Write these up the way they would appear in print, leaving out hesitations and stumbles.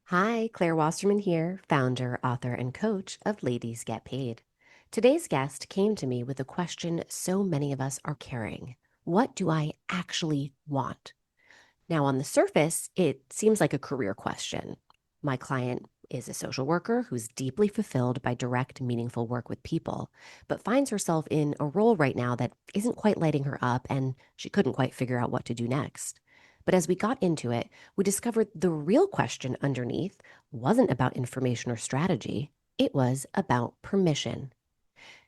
Hi, Claire Wasserman here, founder, author, and coach of Ladies Get Paid. Today's guest came to me with a question so many of us are carrying. What do I actually want? Now, on the surface, it seems like a career question. My client is a social worker who's deeply fulfilled by direct, meaningful work with people, but finds herself in a role right now that isn't quite lighting her up, and she couldn't quite figure out what to do next. But as we got into it, we discovered the real question underneath wasn't about information or strategy, it was about permission.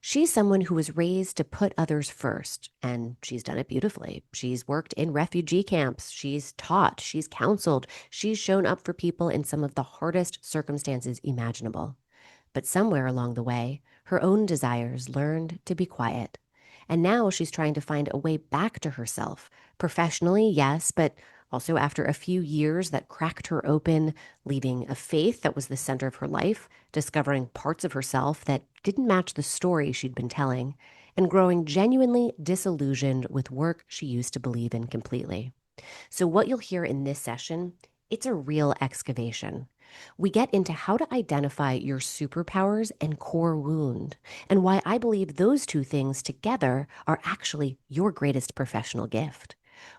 She's someone who was raised to put others first, and she's done it beautifully. She's worked in refugee camps, she's taught, she's counseled, she's shown up for people in some of the hardest circumstances imaginable. But somewhere along the way, her own desires learned to be quiet. And now she's trying to find a way back to herself. Professionally, yes, but also after a few years that cracked her open, leaving a faith that was the center of her life, discovering parts of herself that didn't match the story she'd been telling, and growing genuinely disillusioned with work she used to believe in completely. So, what you'll hear in this session, it's a real excavation. We get into how to identify your superpowers and core wound, and why I believe those two things together are actually your greatest professional gift.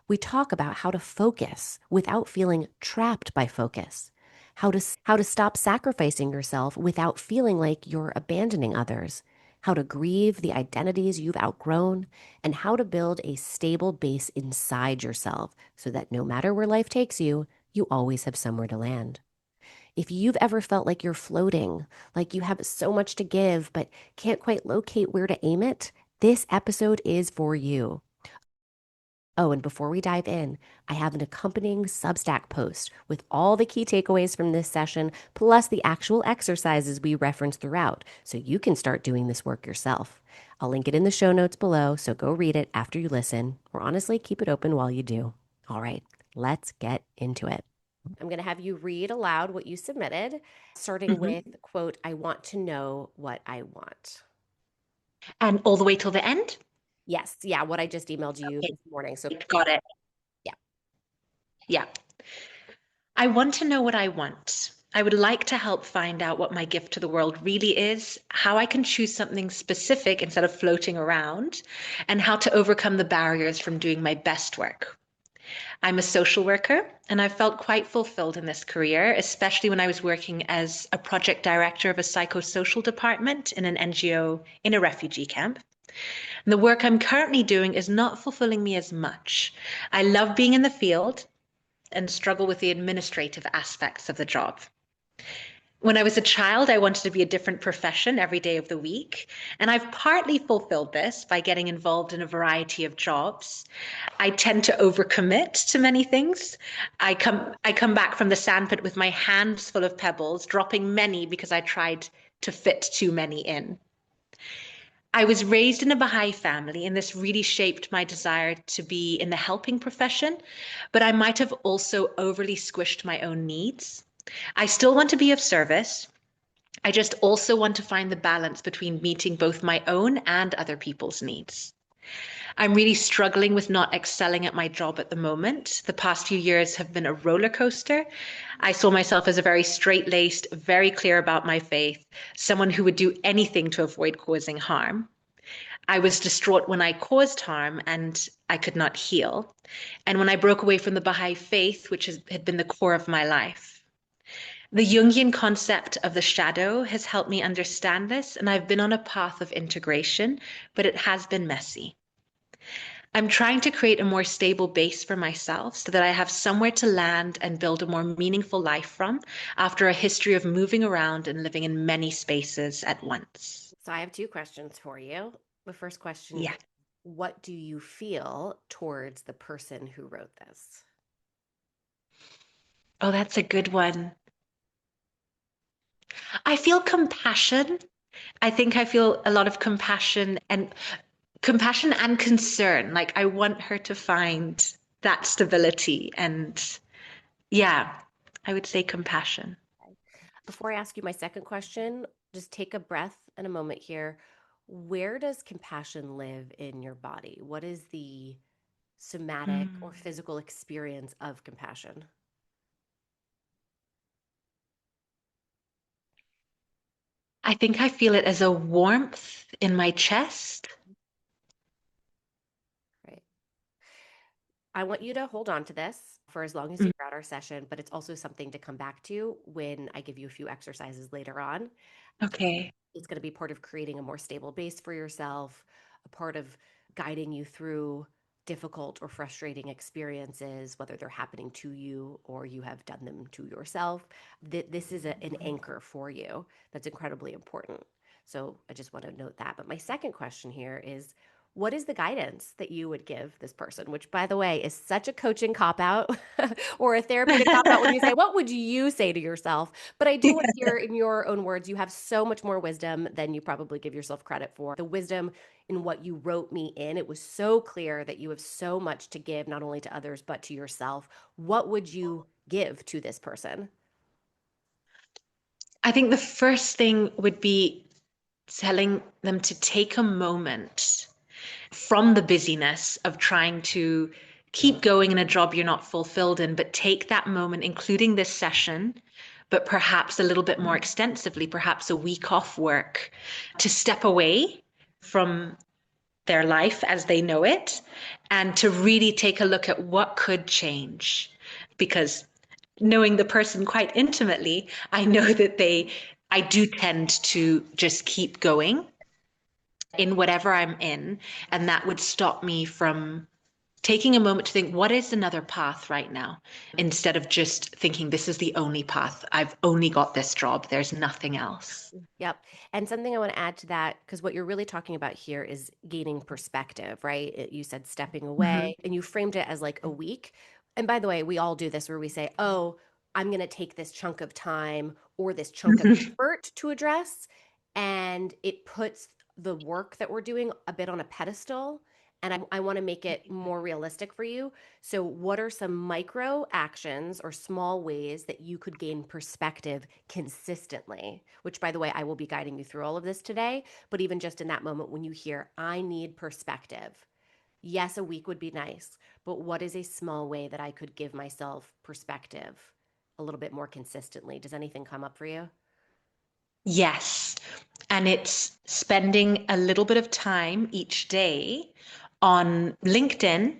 We talk about how to focus without feeling trapped by focus, how to stop sacrificing yourself without feeling like you're abandoning others, how to grieve the identities you've outgrown, and how to build a stable base inside yourself so that no matter where life takes you, you always have somewhere to land. If you've ever felt like you're floating, like you have so much to give but can't quite locate where to aim it, this episode is for you. Oh, and before we dive in, I have an accompanying Substack post with all the key takeaways from this session, plus the actual exercises we reference throughout, so you can start doing this work yourself. I'll link it in the show notes below, so go read it after you listen, or honestly, keep it open while you do. All right, let's get into it. I'm going to have you read aloud what you submitted, starting Mhm. with, quote, I want to know what I want. And all the way till the end? Yes, yeah, what I just emailed you Okay, this morning. So, got it. yeah. Yeah. I want to know what I want. I would like to help find out what my gift to the world really is, how I can choose something specific instead of floating around, and how to overcome the barriers from doing my best work. I'm a social worker, and I felt quite fulfilled in this career, especially when I was working as a project director of a psychosocial department in an NGO in a refugee camp. And the work I'm currently doing is not fulfilling me as much. I love being in the field and struggle with the administrative aspects of the job. When I was a child, I wanted to be a different profession every day of the week, and I've partly fulfilled this by getting involved in a variety of jobs. I tend to overcommit to many things. I come back from the sandpit with my hands full of pebbles, dropping many because I tried to fit too many in. I was raised in a Baha'i family, and this really shaped my desire to be in the helping profession, but I might have also overly squished my own needs. I still want to be of service. I just also want to find the balance between meeting both my own and other people's needs. I'm really struggling with not excelling at my job at the moment. The past few years have been a roller coaster. I saw myself as a very straight laced, very clear about my faith, someone who would do anything to avoid causing harm. I was distraught when I caused harm and I could not heal. And when I broke away from the Baha'i faith, had been the core of my life. The Jungian concept of the shadow has helped me understand this, and I've been on a path of integration, but it has been messy. I'm trying to create a more stable base for myself so that I have somewhere to land and build a more meaningful life from after a history of moving around and living in many spaces at once. So I have two questions for you. The first question Yeah. is, what do you feel towards the person who wrote this? Oh, that's a good one. I feel compassion. I think I feel a lot of compassion and concern. Like I want her to find that stability and yeah, I would say compassion. Okay. Before I ask you my second question, just take a breath and a moment here. Where does compassion live in your body? What is the somatic or Mm. physical experience of compassion? I think I feel it as a warmth in my chest. Right. I want you to hold on to this for as long as Mm. you're at our session, but it's also something to come back to when I give you a few exercises later on. Okay. It's going to be part of creating a more stable base for yourself, a part of guiding you through difficult or frustrating experiences, whether they're happening to you or you have done them to yourself. This is an anchor for you that's incredibly important. So I just want to note that. But my second question here is, what is the guidance that you would give this person? Which, by the way, is such a coaching cop out or a therapeutic cop out when you say, what would you say to yourself? But I do want to hear in your own words, you have so much more wisdom than you probably give yourself credit for. The wisdom in what you wrote me in, it was so clear that you have so much to give, not only to others, but to yourself. What would you give to this person? I think the first thing would be telling them to take a moment from the busyness of trying to keep going in a job you're not fulfilled in, but take that moment, including this session, but perhaps a little bit more extensively, perhaps a week off work, to step away from their life as they know it and to really take a look at what could change. Because knowing the person quite intimately, I know that I do tend to just keep going in whatever I'm in. And that would stop me from taking a moment to think, what is another path right now? Instead of just thinking, this is the only path. I've only got this job. There's nothing else. Yep. And something I want to add to that, because what you're really talking about here is gaining perspective, right? You said stepping Mhm. away and you framed it as like a week. And by the way, we all do this where we say, oh, I'm going to take this chunk of time or this chunk of effort to address. And it puts the work that we're doing a bit on a pedestal. And I want to make it more realistic for you. So, what are some micro actions or small ways that you could gain perspective consistently? Which, by the way, I will be guiding you through all of this today. But even just in that moment, when you hear, I need perspective, yes, a week would be nice. But what is a small way that I could give myself perspective a little bit more consistently? Does anything come up for you? Yes. And it's spending a little bit of time each day on LinkedIn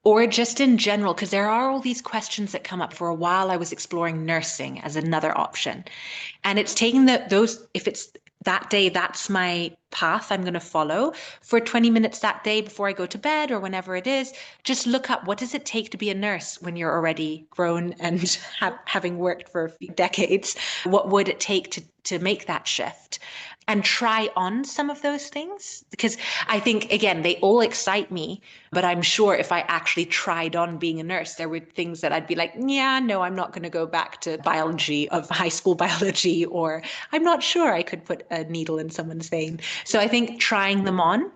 or just in general, because there are all these questions that come up. For a while, I was exploring nursing as another option. And it's taking if it's that day, that's my path I'm going to follow for 20 minutes that day before I go to bed or whenever it is. Just look up what does it take to be a nurse when you're already grown and having worked for a few decades? What would it take to make that shift? And try on some of those things because I think, again, they all excite me. But I'm sure if I actually tried on being a nurse, there were things that I'd be like, yeah, no, I'm not going to go back to biology of high school biology, or I'm not sure I could put a needle in someone's vein. So I think trying them on,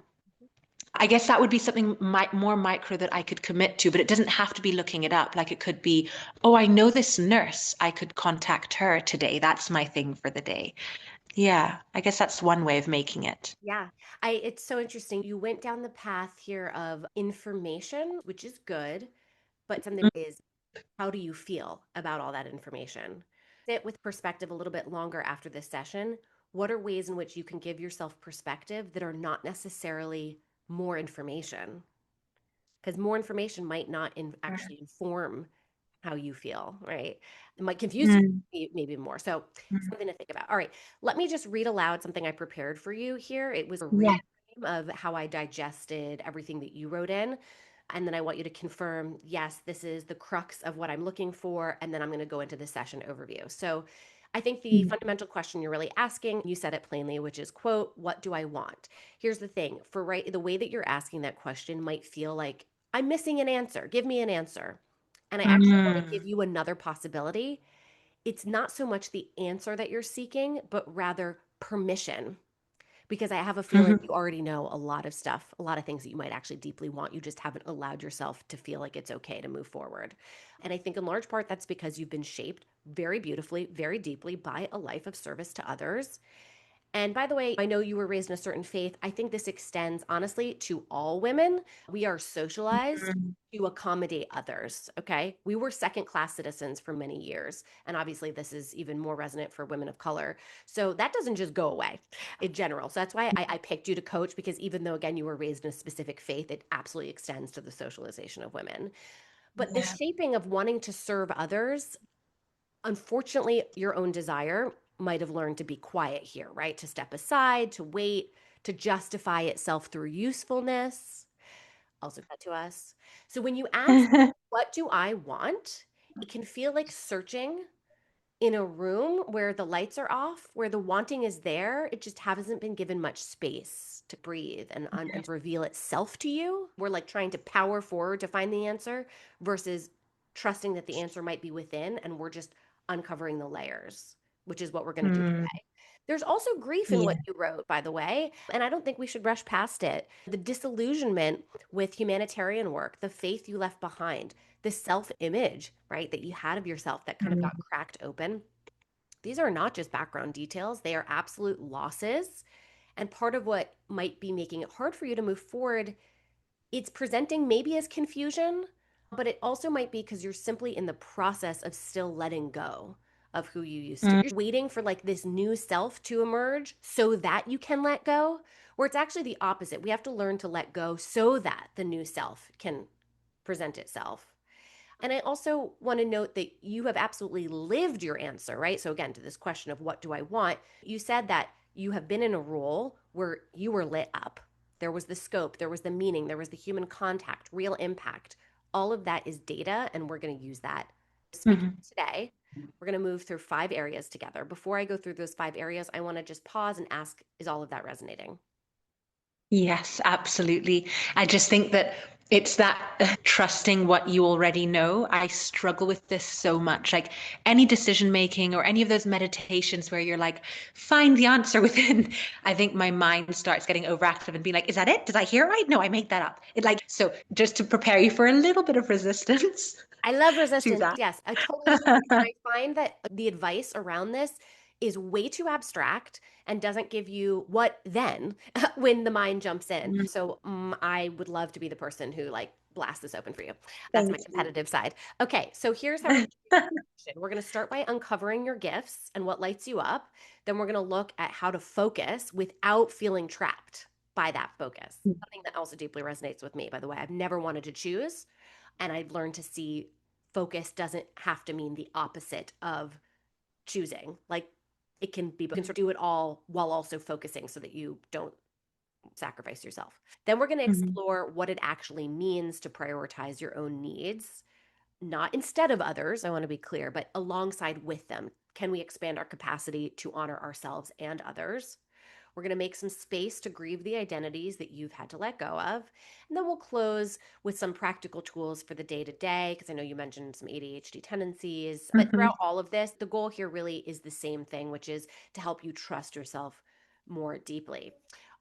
I guess that would be something more micro that I could commit to, but it doesn't have to be looking it up. Like it could be, oh, I know this nurse. I could contact her today. That's my thing for the day. Yeah, I guess that's one way of making it. Yeah, it's so interesting. You went down the path here of information, which is good, but something is, how do you feel about all that information? Sit with perspective a little bit longer after this session. What are ways in which you can give yourself perspective that are not necessarily more information? Because more information might not actually inform how you feel, right? It might confuse you Mm, maybe more. So mm. something to think about. All right, let me just read aloud something I prepared for you here. It was a Yeah. reframe of how I digested everything that you wrote in. And then I want you to confirm, yes, this is the crux of what I'm looking for. And then I'm going to go into the session overview. So I think the Mm, fundamental question you're really asking, you said it plainly, which is, quote, what do I want? Here's the thing, for right, the way that you're asking that question might feel like I'm missing an answer. Give me an answer. And I actually want to give mm, you another possibility. It's not so much the answer that you're seeking, but rather permission. Because I have a feeling mhm. you already know a lot of stuff, a lot of things that you might actually deeply want. You just haven't allowed yourself to feel like it's okay to move forward. And I think in large part that's because you've been shaped very beautifully, very deeply by a life of service to others. And by the way, I know you were raised in a certain faith. I think this extends honestly to all women. We are socialized Mm. to accommodate others. Okay. We were second class citizens for many years. And obviously, this is even more resonant for women of color. So that doesn't just go away in general. So that's why I picked you to coach, because even though, again, you were raised in a specific faith, it absolutely extends to the socialization of women. But the Yeah. shaping of wanting to serve others, unfortunately, your own desire might have learned to be quiet here, right? To step aside, to wait, to justify itself through usefulness. Also, that to us. So when you ask, what do I want? It can feel like searching in a room where the lights are off, where the wanting is there. It just hasn't been given much space to breathe and reveal itself to you. We're like trying to power forward to find the answer versus trusting that the answer might be within, and we're just uncovering the layers, which is what we're going to do Mm. today. There's also grief in what Yeah. you wrote, by the way, and I don't think we should rush past it. The disillusionment with humanitarian work, the faith you left behind, the self image, right, that you had of yourself that kind of got Mm. cracked open. These are not just background details, they are absolute losses. And part of what might be making it hard for you to move forward, it's presenting maybe as confusion, but it also might be because you're simply in the process of still letting go of who you used to. Mm. You're waiting for like this new self to emerge so that you can let go, where it's actually the opposite. We have to learn to let go so that the new self can present itself. And I also want to note that you have absolutely lived your answer, right? So, again, to this question of what do I want, you said that you have been in a role where you were lit up. There was the scope, there was the meaning, there was the human contact, real impact. All of that is data, and we're going to use that. Speaking Mhm. today, we're going to move through 5 areas together. Before I go through those 5 areas, I want to just pause and ask, is all of that resonating? Yes, absolutely. I just think that it's that trusting what you already know. I struggle with this so much. Like any decision making or any of those meditations where you're like, find the answer within. I think my mind starts getting overactive and being like, is that it? Did I hear it right? No, I made that up. It like, so just to prepare you for a little bit of resistance I love to resistance. that. Yes, I totally agree. And I find that the advice around this is way too abstract and doesn't give you what then when the mind jumps in. Mm. So I would love to be the person who like blasts this open for you. That's my Thank you. competitive side. Okay, so here's how we're going to do it. We're going to start by uncovering your gifts and what lights you up. Then we're going to look at how to focus without feeling trapped by that focus. Something that also deeply resonates with me, by the way. I've never wanted to choose. And I've learned to see focus doesn't have to mean the opposite of choosing. Like it can be, you can sort of do it all while also focusing so that you don't sacrifice yourself. Then we're going to Mhm. explore what it actually means to prioritize your own needs, not instead of others, I want to be clear, but alongside with them. Can we expand our capacity to honor ourselves and others? We're going to make some space to grieve the identities that you've had to let go of. And then we'll close with some practical tools for the day to day, because I know you mentioned some ADHD tendencies. But Mhm. throughout all of this, the goal here really is the same thing, which is to help you trust yourself more deeply.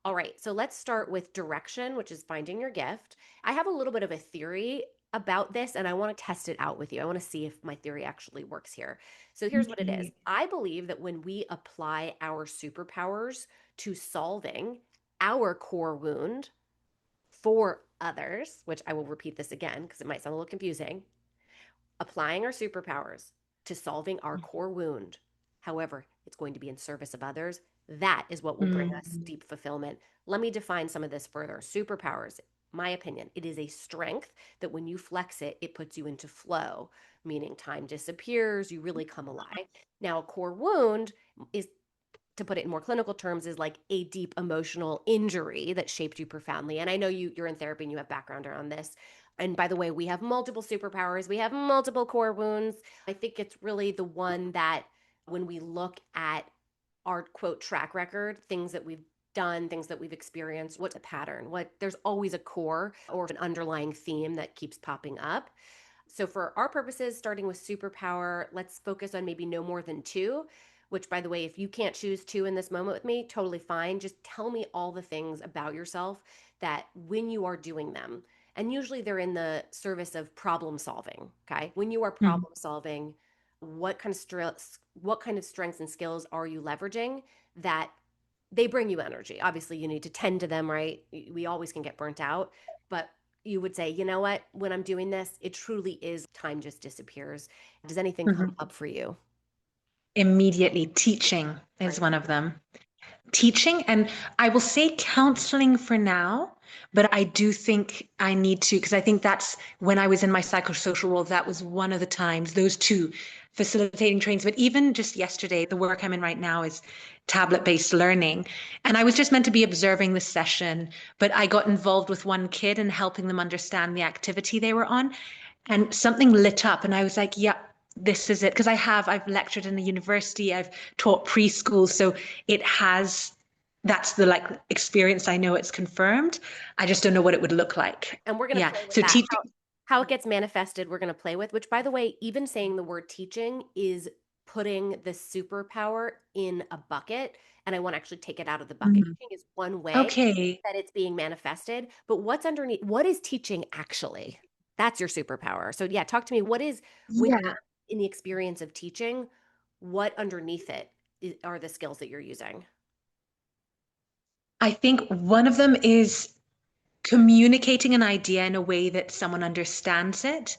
All right, so let's start with direction, which is finding your gift. I have a little bit of a theory about this, and I want to test it out with you. I want to see if my theory actually works here. So here's what it is. Okay. I believe that when we apply our superpowers to solving our core wound for others, which I will repeat this again because it might sound a little confusing, applying our superpowers to solving our core wound. However, it's going to be in service of others. That is what will bring us Mm. deep fulfillment. Let me define some of this further. Superpowers, my opinion, it is a strength that when you flex it, it puts you into flow, meaning time disappears, you really come alive. Now, a core wound is, to put it in more clinical terms, is like a deep emotional injury that shaped you profoundly. And I know you're in therapy and you have background around this. And by the way, we have multiple superpowers, we have multiple core wounds. I think it's really the one that when we look at our quote track record, things that we've done, things that we've experienced, what's a pattern? What there's always a core or an underlying theme that keeps popping up. So, for our purposes, starting with superpower, let's focus on maybe no more than two, which, by the way, if you can't choose two in this moment with me, totally fine. Just tell me all the things about yourself that when you are doing them, and usually they're in the service of problem solving. Okay. When you are Mm. problem solving, what kind of strengths and skills are you leveraging that they bring you energy. Obviously, you need to tend to them, right? We always can get burnt out, but you would say, you know what? When I'm doing this, it truly is time just disappears. Does anything come Mhm. up for you? Immediately, teaching is Right. one of them. Teaching, and I will say counseling for now, but I do think I need to, because I think that's when I was in my psychosocial role, that was one of the times, those two facilitating trainings. But even just yesterday, the work I'm in right now is tablet-based learning. And I was just meant to be observing the session, but I got involved with one kid and helping them understand the activity they were on. And something lit up, and I was like, yeah, this is it. Because I've lectured in the university, I've taught preschool. So it has, that's the like experience. I know it's confirmed. I just don't know what it would look like. And we're going to Yeah. play with So that. teaching. How it gets manifested, we're going to play with, which, by the way, even saying the word teaching is putting the superpower in a bucket. And I want to actually take it out of the bucket. Mm, Teaching is one way okay. that it's being manifested, but what's underneath? What is teaching actually? That's your superpower. So, yeah, talk to me. What is, when Yeah. you're in the experience of teaching, what underneath it are the skills that you're using? I think one of them is communicating an idea in a way that someone understands it.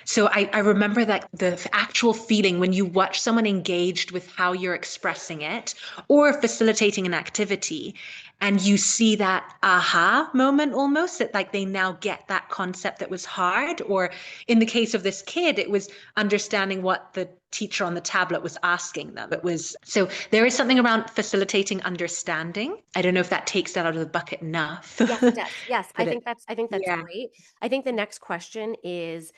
So I remember that the actual feeling when you watch someone engaged with how you're expressing it or facilitating an activity, and you see that aha moment almost, that like they now get that concept that was hard. Or in the case of this kid, it was understanding what the teacher on the tablet was asking them. It was, so there is something around facilitating understanding. I don't know if that takes that out of the bucket enough. Yes, it does. Yes, But it, I think that's yeah. great. I think the next question is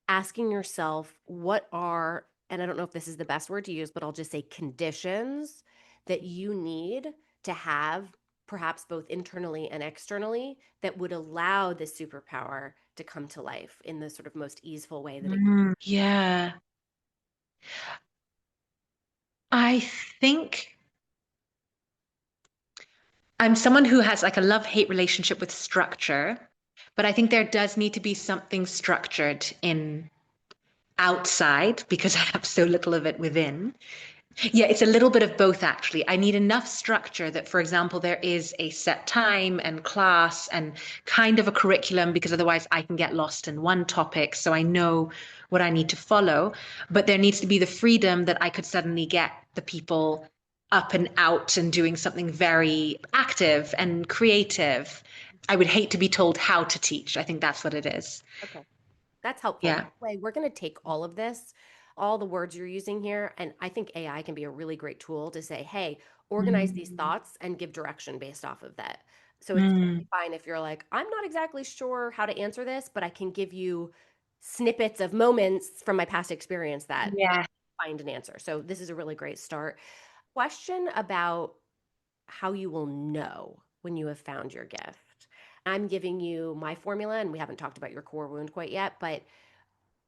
asking yourself what are, and I don't know if this is the best word to use, but I'll just say conditions that you need to have, perhaps both internally and externally, that would allow this superpower to come to life in the sort of most easeful way that it. Yeah. I think I'm someone who has like a love-hate relationship with structure, but I think there does need to be something structured in outside because I have so little of it within. Yeah, it's a little bit of both, actually. I need enough structure that, for example, there is a set time and class and kind of a curriculum, because otherwise I can get lost in one topic. So I know what I need to follow. But there needs to be the freedom that I could suddenly get the people up and out and doing something very active and creative. I would hate to be told how to teach. I think that's what it is. Okay. That's helpful. By Yeah. the way, we're going to take all of this, all the words you're using here, and I think AI can be a really great tool to say, hey, organize these Mm. thoughts and give direction based off of that. So it's Mm. totally fine if you're like, I'm not exactly sure how to answer this, but I can give you snippets of moments from my past experience that Yeah. find an answer. So this is a really great start. Question about how you will know when you have found your gift. I'm giving you my formula, and we haven't talked about your core wound quite yet, but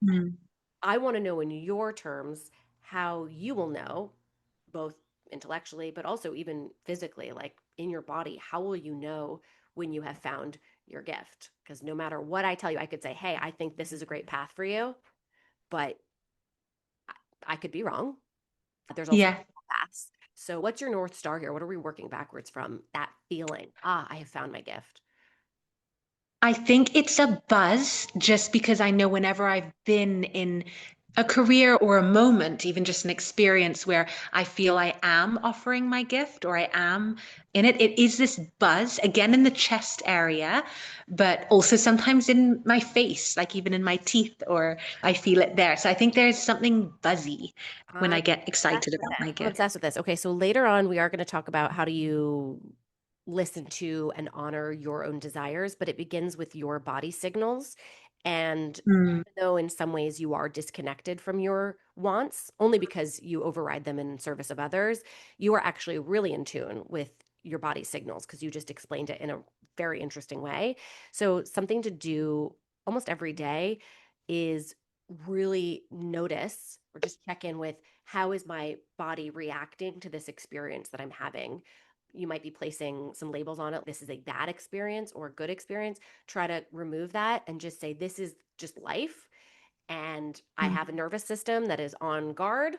Mm. I want to know in your terms how you will know, both intellectually, but also even physically, like in your body. How will you know when you have found your gift? Because no matter what I tell you, I could say, hey, I think this is a great path for you, but I could be wrong. There's also Yeah. paths. So, what's your North Star here? What are we working backwards from? That feeling, ah, I have found my gift. I think it's a buzz just because I know whenever I've been in a career or a moment, even just an experience where I feel I am offering my gift or I am in it, it is this buzz again in the chest area, but also sometimes in my face, like even in my teeth, or I feel it there. So I think there's something buzzy when I I'm get obsessed excited with about this. my I'm gift. obsessed with this. Okay, so later on, we are going to talk about how do you listen to and honor your own desires, but it begins with your body signals. And Mm, even though in some ways you are disconnected from your wants, only because you override them in service of others, you are actually really in tune with your body signals because you just explained it in a very interesting way. So, something to do almost every day is really notice or just check in with how is my body reacting to this experience that I'm having. You might be placing some labels on it. This is a bad experience or a good experience. Try to remove that and just say, this is just life. and I have a nervous system that is on guard.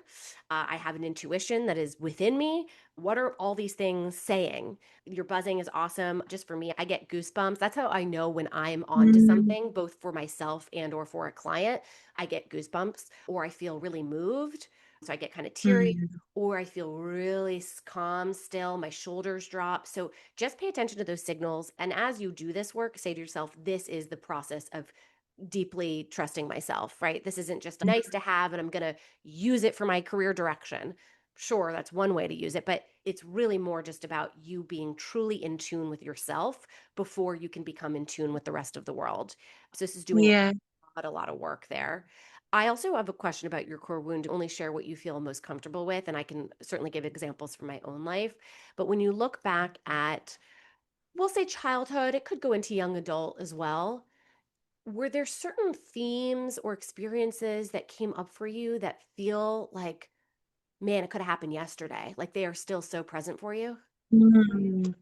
I have an intuition that is within me. What are all these things saying? Your buzzing is awesome. Just for me, I get goosebumps. That's how I know when I'm on to Mm, something, both for myself and or for a client. I get goosebumps or I feel really moved. So I get kind of teary mm. or I feel really calm still. My shoulders drop. So just pay attention to those signals. And as you do this work, say to yourself, this is the process of deeply trusting myself, right? This isn't just nice to have and I'm going to use it for my career direction. Sure, that's one way to use it, but it's really more just about you being truly in tune with yourself before you can become in tune with the rest of the world. So this is doing Yeah. a lot of work there. I also have a question about your core wound. Only share what you feel most comfortable with, and I can certainly give examples from my own life. But when you look back at, we'll say childhood, it could go into young adult as well. Were there certain themes or experiences that came up for you that feel like, man, it could have happened yesterday? Like they are still so present for you? Mm.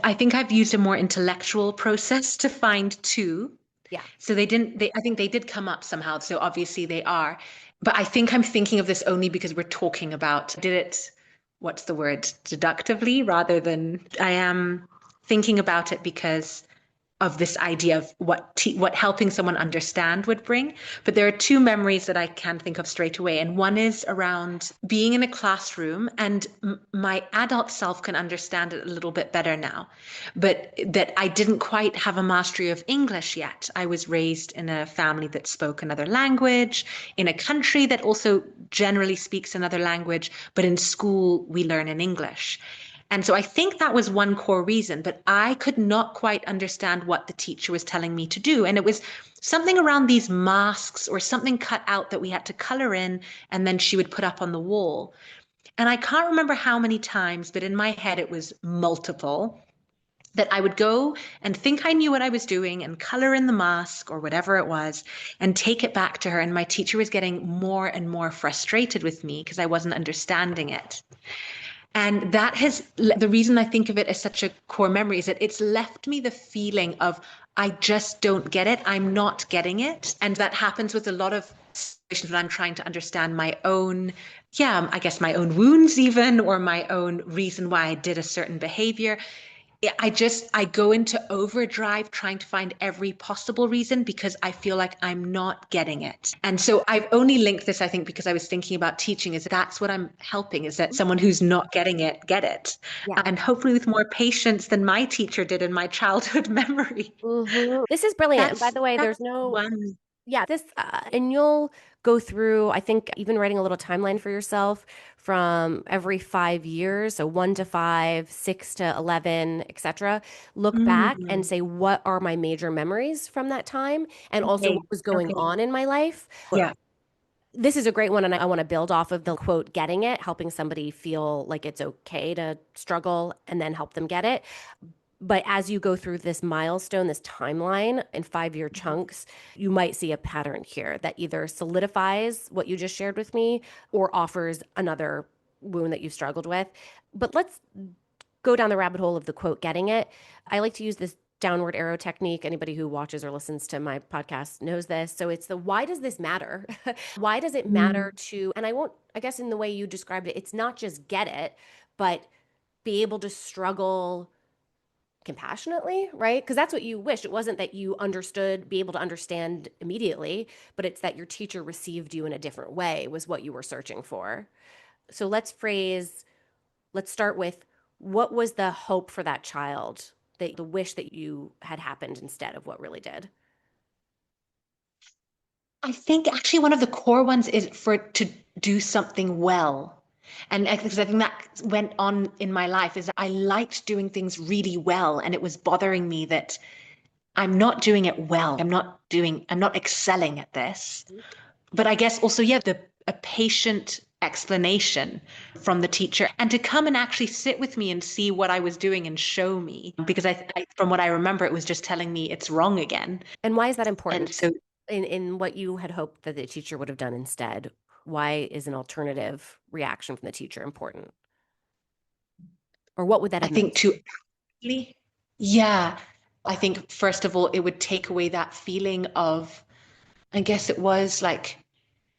I think I've used a more intellectual process to find two. Yeah. So I think they did come up somehow. So obviously they are. But I think I'm thinking of this only because we're talking about, what's the word, deductively rather than I am thinking about it because of this idea of what helping someone understand would bring. But there are two memories that I can think of straight away. And one is around being in a classroom, and my adult self can understand it a little bit better now. But that I didn't quite have a mastery of English yet. I was raised in a family that spoke another language, in a country that also generally speaks another language, but in school we learn in English. And so I think that was one core reason, but I could not quite understand what the teacher was telling me to do. And it was something around these masks or something cut out that we had to color in and then she would put up on the wall. And I can't remember how many times, but in my head it was multiple that I would go and think I knew what I was doing and color in the mask or whatever it was and take it back to her. And my teacher was getting more and more frustrated with me because I wasn't understanding it. And that has the reason I think of it as such a core memory is that it's left me the feeling of, I just don't get it. I'm not getting it. And that happens with a lot of situations when I'm trying to understand my own, yeah, I guess my own wounds, even, or my own reason why I did a certain behavior. I go into overdrive trying to find every possible reason because I feel like I'm not getting it. And so I've only linked this, I think, because I was thinking about teaching, is that's what I'm helping, is that someone who's not getting it, get it. Yeah. And hopefully with more patience than my teacher did in my childhood memory. This is brilliant. And by That's the way, that's there's no, one. yeah, this, and you'll go through, I think, even writing a little timeline for yourself from every 5 years. So 1 to 5, 6 to 11, etc. Look back and Mm, say, what are my major memories from that time? And also okay. what was going Okay. on in my life. Yeah. This is a great one, and I want to build off of the quote, getting it, helping somebody feel like it's okay to struggle and then help them get it. But as you go through this milestone, this timeline in 5 year chunks, you might see a pattern here that either solidifies what you just shared with me or offers another wound that you've struggled with. But let's go down the rabbit hole of the quote, getting it. I like to use this downward arrow technique. Anybody who watches or listens to my podcast knows this. So it's the, why does this matter? Why does it Mm, matter to, and I won't, I guess in the way you described it, it's not just get it, but be able to struggle compassionately, right? Because that's what you wished. It wasn't that you understood, be able to understand immediately, but it's that your teacher received you in a different way was what you were searching for. So let's start with, what was the hope for that child, that the wish that you had happened instead of what really did? I think actually one of the core ones is for it to do something well. And because I think that went on in my life is that I liked doing things really well. And it was bothering me that I'm not doing it well. I'm not excelling at this. But I guess also, yeah, a patient explanation from the teacher and to come and actually sit with me and see what I was doing and show me. Because from what I remember, it was just telling me it's wrong again. And why is that And important so in what you had hoped that the teacher would have done instead? Why is an alternative reaction from the teacher important? Or what would that I have think meant? to actually, yeah, I think first of all, it would take away that feeling of, I guess it was like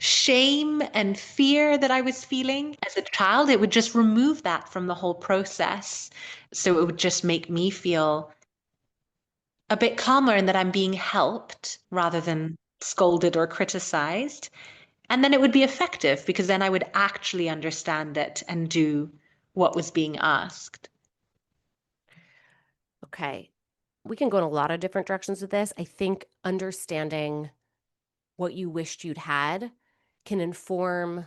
shame and fear that I was feeling as a child. It would just remove that from the whole process. So it would just make me feel a bit calmer and that I'm being helped rather than scolded or criticized. And then it would be effective because then I would actually understand it and do what was being asked. Okay. We can go in a lot of different directions with this. I think understanding what you wished you'd had can inform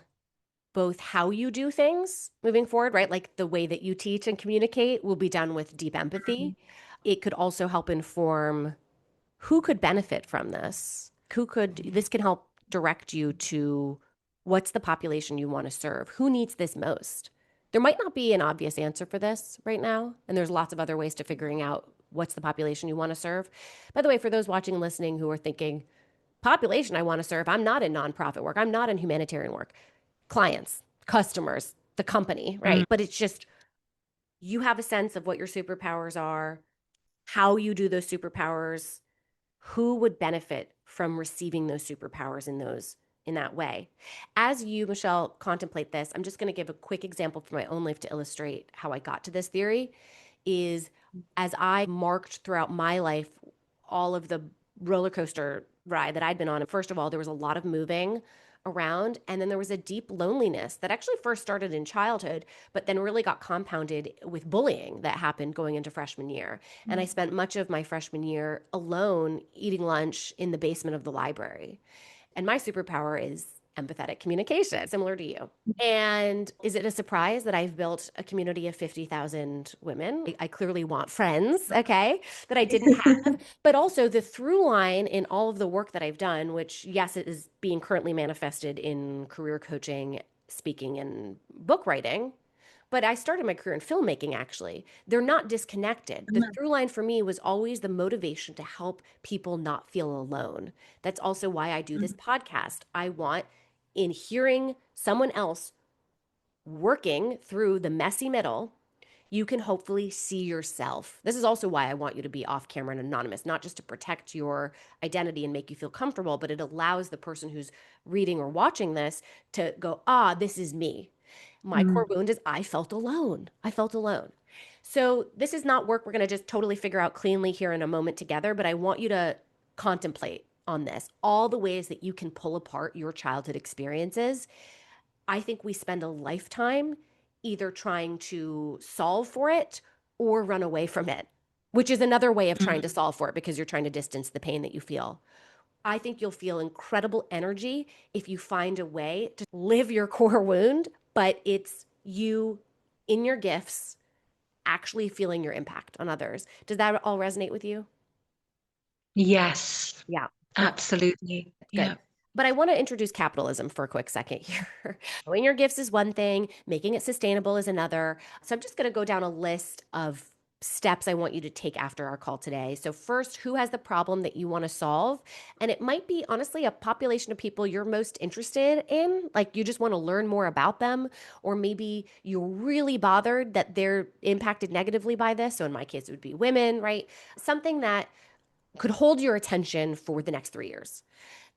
both how you do things moving forward, right? Like the way that you teach and communicate will be done with deep empathy. It could also help inform who could benefit from this. This can help direct you to what's the population you want to serve? Who needs this most? There might not be an obvious answer for this right now, and there's lots of other ways to figuring out what's the population you want to serve. By the way, for those watching and listening who are thinking, population I want to serve, I'm not in nonprofit work, I'm not in humanitarian work. Clients, customers, the company, Mm, right? But it's just you have a sense of what your superpowers are, how you do those superpowers, who would benefit from receiving those superpowers in that way. As you, Michelle, contemplate this, I'm just going to give a quick example from my own life to illustrate how I got to this theory. Is as I marked throughout my life all of the roller coaster ride that I'd been on. First of all, there was a lot of moving around, and then there was a deep loneliness that actually first started in childhood, but then really got compounded with bullying that happened going into freshman year. And I spent much of my freshman year alone eating lunch in the basement of the library. And my superpower is empathetic communication, similar to you. And is it a surprise that I've built a community of 50,000 women? I clearly want friends, okay, that I didn't have. But also the through line in all of the work that I've done, which, yes, it is being currently manifested in career coaching, speaking, and book writing. But I started my career in filmmaking, actually. They're not disconnected. The through line for me was always the motivation to help people not feel alone. That's also why I do this podcast. I want, in hearing someone else working through the messy middle, you can hopefully see yourself. This is also why I want you to be off camera and anonymous, not just to protect your identity and make you feel comfortable, but it allows the person who's reading or watching this to go, ah, this is me. My core mm, wound is I felt alone. I felt alone. So this is not work we're going to just totally figure out cleanly here in a moment together, but I want you to contemplate on this, all the ways that you can pull apart your childhood experiences. I think we spend a lifetime either trying to solve for it or run away from it, which is another way of trying to solve for it because you're trying to distance the pain that you feel. I think you'll feel incredible energy if you find a way to live your core wound, but it's you in your gifts actually feeling your impact on others. Does that all resonate with you? yes, Yeah. absolutely. Good. Yeah. But I want to introduce capitalism for a quick second here. Knowing your gifts is one thing, making it sustainable is another. So I'm just going to go down a list of steps I want you to take after our call today. So, first, who has the problem that you want to solve? And it might be honestly a population of people you're most interested in, like you just want to learn more about them, or maybe you're really bothered that they're impacted negatively by this. So, in my case, it would be women, right? Something that could hold your attention for the next 3 years.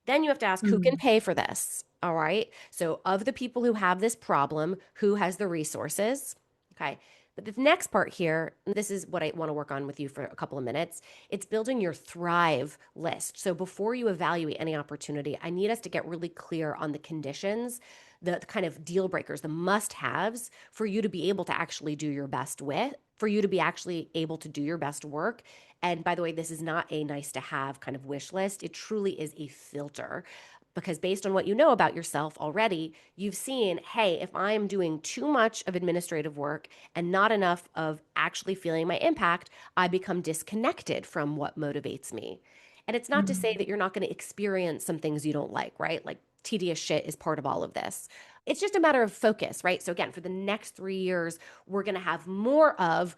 Then you have to ask who can Mm, pay for this. All right. So, of the people who have this problem, who has the resources? Okay. But the next part here, and this is what I want to work on with you for a couple of minutes, it's building your thrive list. So, before you evaluate any opportunity, I need us to get really clear on the conditions, the kind of deal breakers, the must haves for you to be able to actually do your best with, for you to be actually able to do your best work. And by the way, this is not a nice to have kind of wish list. It truly is a filter because based on what you know about yourself already, you've seen, hey, if I'm doing too much of administrative work and not enough of actually feeling my impact, I become disconnected from what motivates me. And it's not to say mm, that you're not going to experience some things you don't like, right? Like tedious shit is part of all of this. It's just a matter of focus, right? So, again, for the next 3 years, we're going to have more of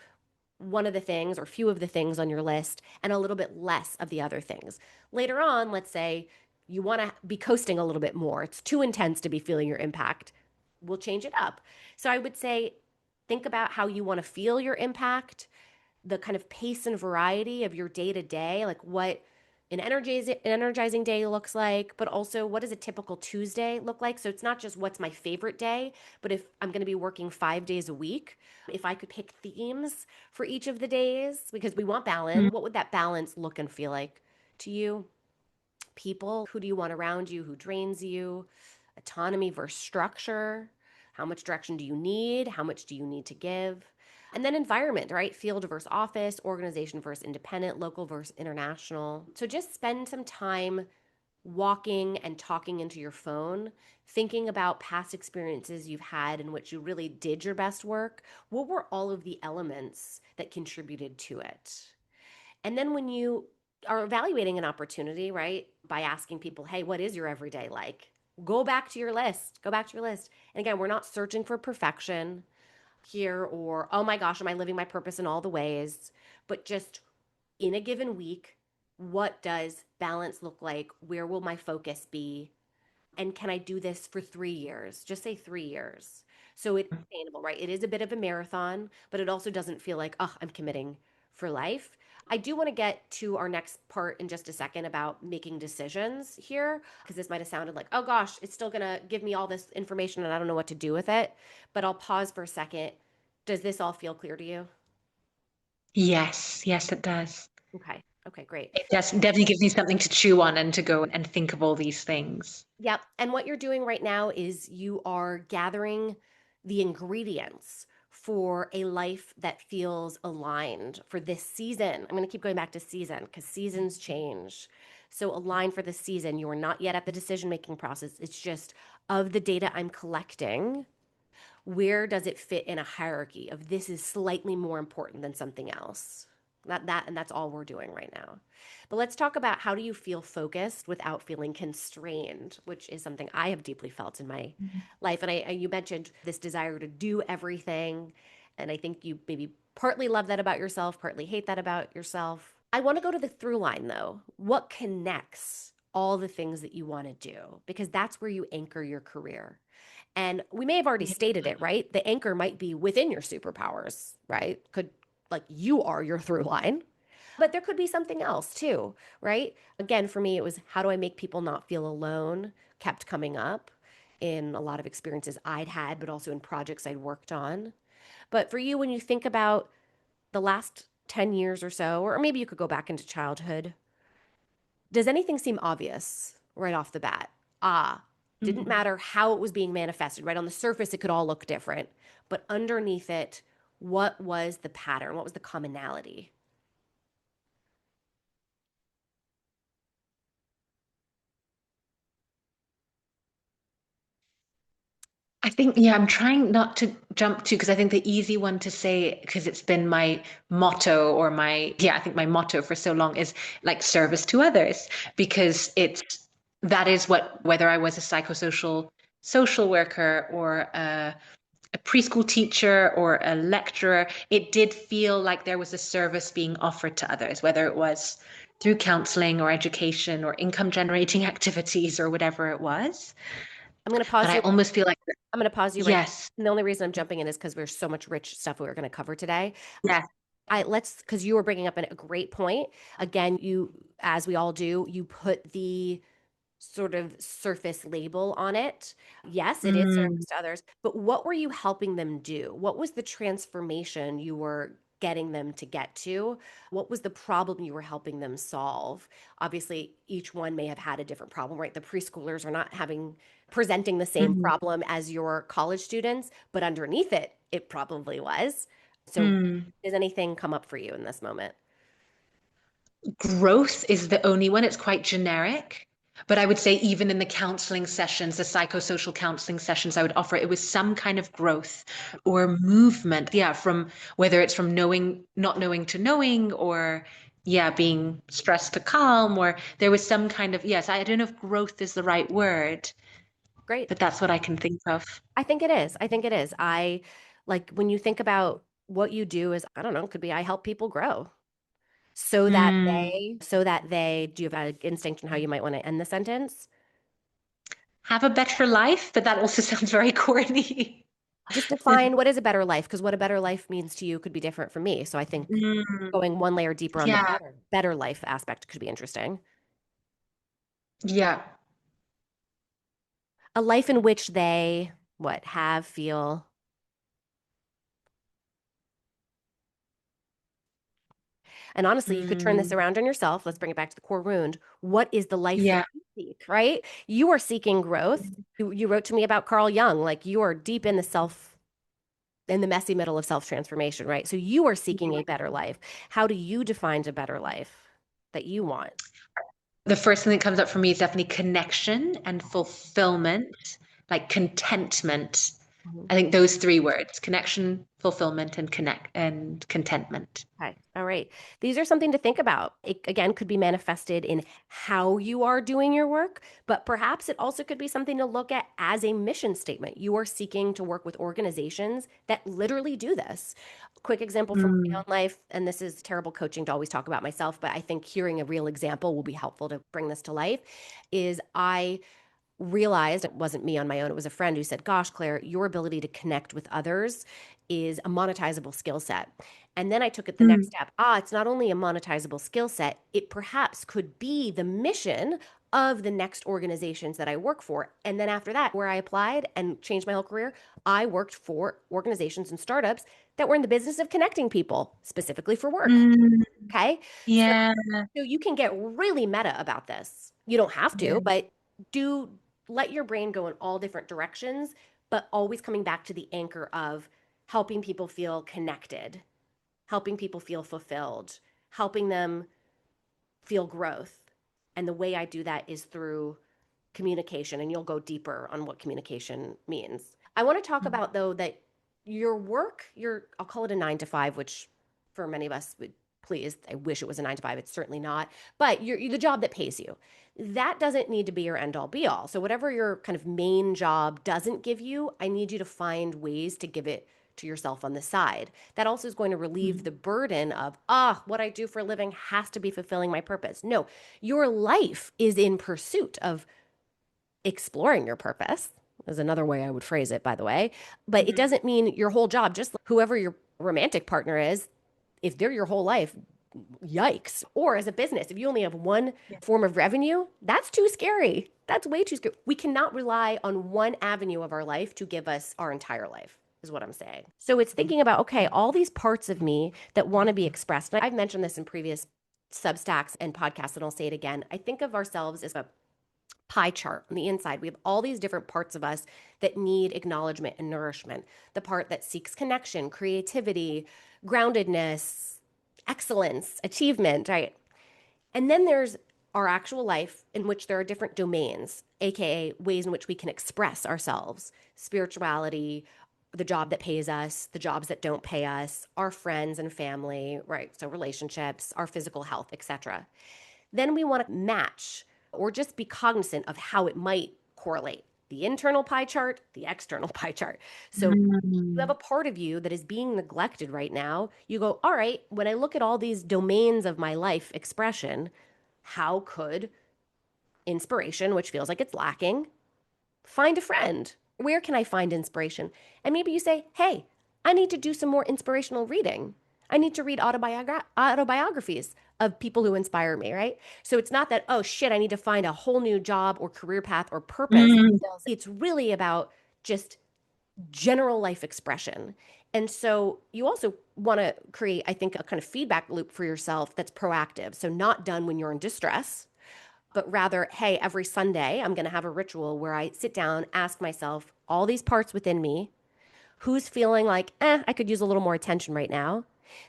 one of the things or few of the things on your list and a little bit less of the other things. Later on, let's say you want to be coasting a little bit more. It's too intense to be feeling your impact. We'll change it up. So I would say Think about how you want to feel your impact, the kind of pace and variety of your day to day, like what energizing day looks like, but also what does a typical Tuesday look like? So it's not just what's my favorite day, but if I'm going to be working 5 days a week, if I could pick themes for each of the days, because we want balance, Mm. what would that balance look and feel like to you? People, who do you want around you? Who drains you? Autonomy versus structure. How much direction do you need? How much do you need to give? And then environment, right? Field versus office, organization versus independent, local versus international. So just spend some time walking and talking into your phone, thinking about past experiences you've had in which you really did your best work. What were all of the elements that contributed to it? And then when you are evaluating an opportunity, right, by asking people, hey, what is your everyday like? Go back to your list. Go back to your list. And again, we're not searching for perfection here or, oh my gosh, am I living my purpose in all the ways? But just in a given week, what does balance look like? Where will my focus be? And can I do this for 3 years? Just say 3 years. So it's sustainable, right? It is a bit of a marathon, but it also doesn't feel like, oh, I'm committing for life. I do want to get to our next part in just a second about making decisions here, because this might have sounded like, oh gosh, it's still going to give me all this information and I don't know what to do with it. But I'll pause for a second. Does this all feel clear to you? Yes, yes, it does. Okay. Okay, great. It does definitely gives me something to chew on and to go and think of all these things. Yep. And what you're doing right now is you are gathering the ingredients for a life that feels aligned for this season. I'm going to keep going back to season because seasons change. So, aligned for this season, you are not yet at the decision making process. It's just of the data I'm collecting, where does it fit in a hierarchy of this is slightly more important than something else? Not that, and that's all we're doing right now. But let's talk about how do you feel focused without feeling constrained, which is something I have deeply felt in my life. And you mentioned this desire to do everything, and I think you maybe partly love that about yourself, partly hate that about yourself. I want to go to the through line though. What connects all the things that you want to do? Because that's where you anchor your career. And we may have already Yeah. stated it, right? The anchor might be within your superpowers, right? Could like you are your through line, but there could be something else too, right? Again, for me, it was how do I make people not feel alone, kept coming up in a lot of experiences I'd had, but also in projects I'd worked on. But for you, when you think about the last 10 years or so, or maybe you could go back into childhood, does anything seem obvious right off the bat? Ah, didn't Mm. matter how it was being manifested, right? On the surface, it could all look different. But underneath it, what was the pattern? What was the commonality? I think, yeah, I'm trying not to jump to because I think the easy one to say, because it's been my motto or I think my motto for so long is like service to others, because that is what, whether I was a psychosocial social worker or a preschool teacher or a lecturer, it did feel like there was a service being offered to others, whether it was through counseling or education or income generating activities or whatever it was. I'm going to But pause I you. almost feel like, I'm going to pause you right. yes, And the only reason I'm jumping in is because there's so much rich stuff we are going to cover today. yes. Because you were bringing up a great point. Again, you, as we all do, you put the sort of surface label on it. Yes, it is Mm, service to others, but what were you helping them do? What was the transformation you were getting them to get to? What was the problem you were helping them solve? Obviously, each one may have had a different problem, right? The preschoolers are not having presenting the same mm, problem as your college students, but underneath it, it probably was. So, mm. does anything come up for you in this moment? Growth is the only one. It's quite generic. But I would say, even in the counseling sessions, the psychosocial counseling sessions I would offer, it was some kind of growth or movement. Yeah, from whether it's from knowing, not knowing to knowing, or yeah, being stressed to calm, or there was some kind of, yes, I don't know if growth is the right word, Great. but that's what I can think of. I think it is. I think it is. I like when you think about what you do is, I don't know, could be I help people grow Mm. so that they, do you have an instinct on how you might want to end the sentence? Have a better life, but that also sounds very corny. just define what is a better life, because what a better life means to you could be different from me. So I think Mm, going one layer deeper on the yeah, better life aspect could be interesting. yeah. A life in which they, what, have, feel. And honestly, you could turn this Mm, around on yourself. Let's bring it back to the core wound. What is the life that yeah. you seek, right? You are seeking growth. You wrote to me about Carl Jung, like you are deep in the self, in the messy middle of self transformation, right? So you are seeking a better life. How do you define a better life that you want? The first thing that comes up for me is definitely connection and fulfillment, like contentment. Mhm. I think those three words, connection, fulfillment, and connect and contentment. Okay. All right. These are something to think about. It again could be manifested in how you are doing your work, but perhaps it also could be something to look at as a mission statement. You are seeking to work with organizations that literally do this. Quick example from my Mm, own life, and this is terrible coaching to always talk about myself, but I think hearing a real example will be helpful to bring this to life. Is I realized it wasn't me on my own. It was a friend who said, "Gosh, Claire, your ability to connect with others is a monetizable skill set." And then I took it the next mm, step. It's not only a monetizable skill set, it perhaps could be the mission of the next organizations that I work for. And then after that, where I applied and changed my whole career, I worked for organizations and startups that were in the business of connecting people, specifically for work. mm, Okay. So, yeah. so you can get really meta about this. You don't have Yeah. to, but do let your brain go in all different directions, but always coming back to the anchor of helping people feel connected, helping people feel fulfilled, helping them feel growth. And the way I do that is through communication, and you'll go deeper on what communication means. I want to talk about though that your work, your I'll call it a 9 to 5, which for many of us would please, I wish it was a 9 to 5. It's certainly not, but you're the job that pays you. That doesn't need to be your end all be all. So whatever your kind of main job doesn't give you, I need you to find ways to give it to yourself on the side. That also is going to relieve Mm, the burden of, what I do for a living has to be fulfilling my purpose. No, your life is in pursuit of exploring your purpose, is another way I would phrase it, by the way. But it mm, doesn't mean your whole job, just like whoever your romantic partner is, if they're your whole life, yikes. Or as a business, if you only have one yeah. form of revenue, that's too scary. That's way too scary. We cannot rely on one avenue of our life to give us our entire life, is what I'm saying. So it's thinking about, okay, all these parts of me that want to be expressed. And I've mentioned this in previous Substacks and podcasts, and I'll say it again. I think of ourselves as a pie chart on the inside. We have all these different parts of us that need acknowledgement and nourishment. The part that seeks connection, creativity, groundedness, excellence, achievement, right? And then there's our actual life in which there are different domains, aka ways in which we can express ourselves, spirituality, the job that pays us, the jobs that don't pay us, our friends and family, right? So relationships, our physical health, etc. Then we want to match or just be cognizant of how it might correlate the internal pie chart, the external pie chart. So you have Mm, a part of you that is being neglected right now. You go, all right, when I look at all these domains of my life expression, how could inspiration, which feels like it's lacking, find a friend? Where can I find inspiration? And maybe you say, hey, I need to do some more inspirational reading. I need to read autobiographies of people who inspire me, right? So it's not that, oh shit, I need to find a whole new job or career path or purpose. mm. It's really about just general life expression. And so you also want to create, I think, a kind of feedback loop for yourself that's proactive. So not done when you're in distress, but rather, hey, every Sunday, I'm going to have a ritual where I sit down, ask myself all these parts within me, who's feeling like, I could use a little more attention right now.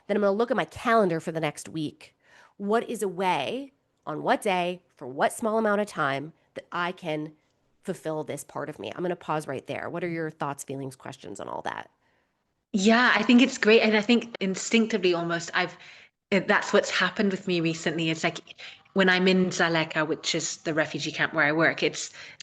Then I'm going to look at my calendar for the next week. What is a way, on what day, for what small amount of time that I can fulfill this part of me? I'm going to pause right there. What are your thoughts, feelings, questions on all that? Yeah, I think it's great. And I think instinctively almost That's what's happened with me recently. It's like when I'm in Zaleka, which is the refugee camp where I work,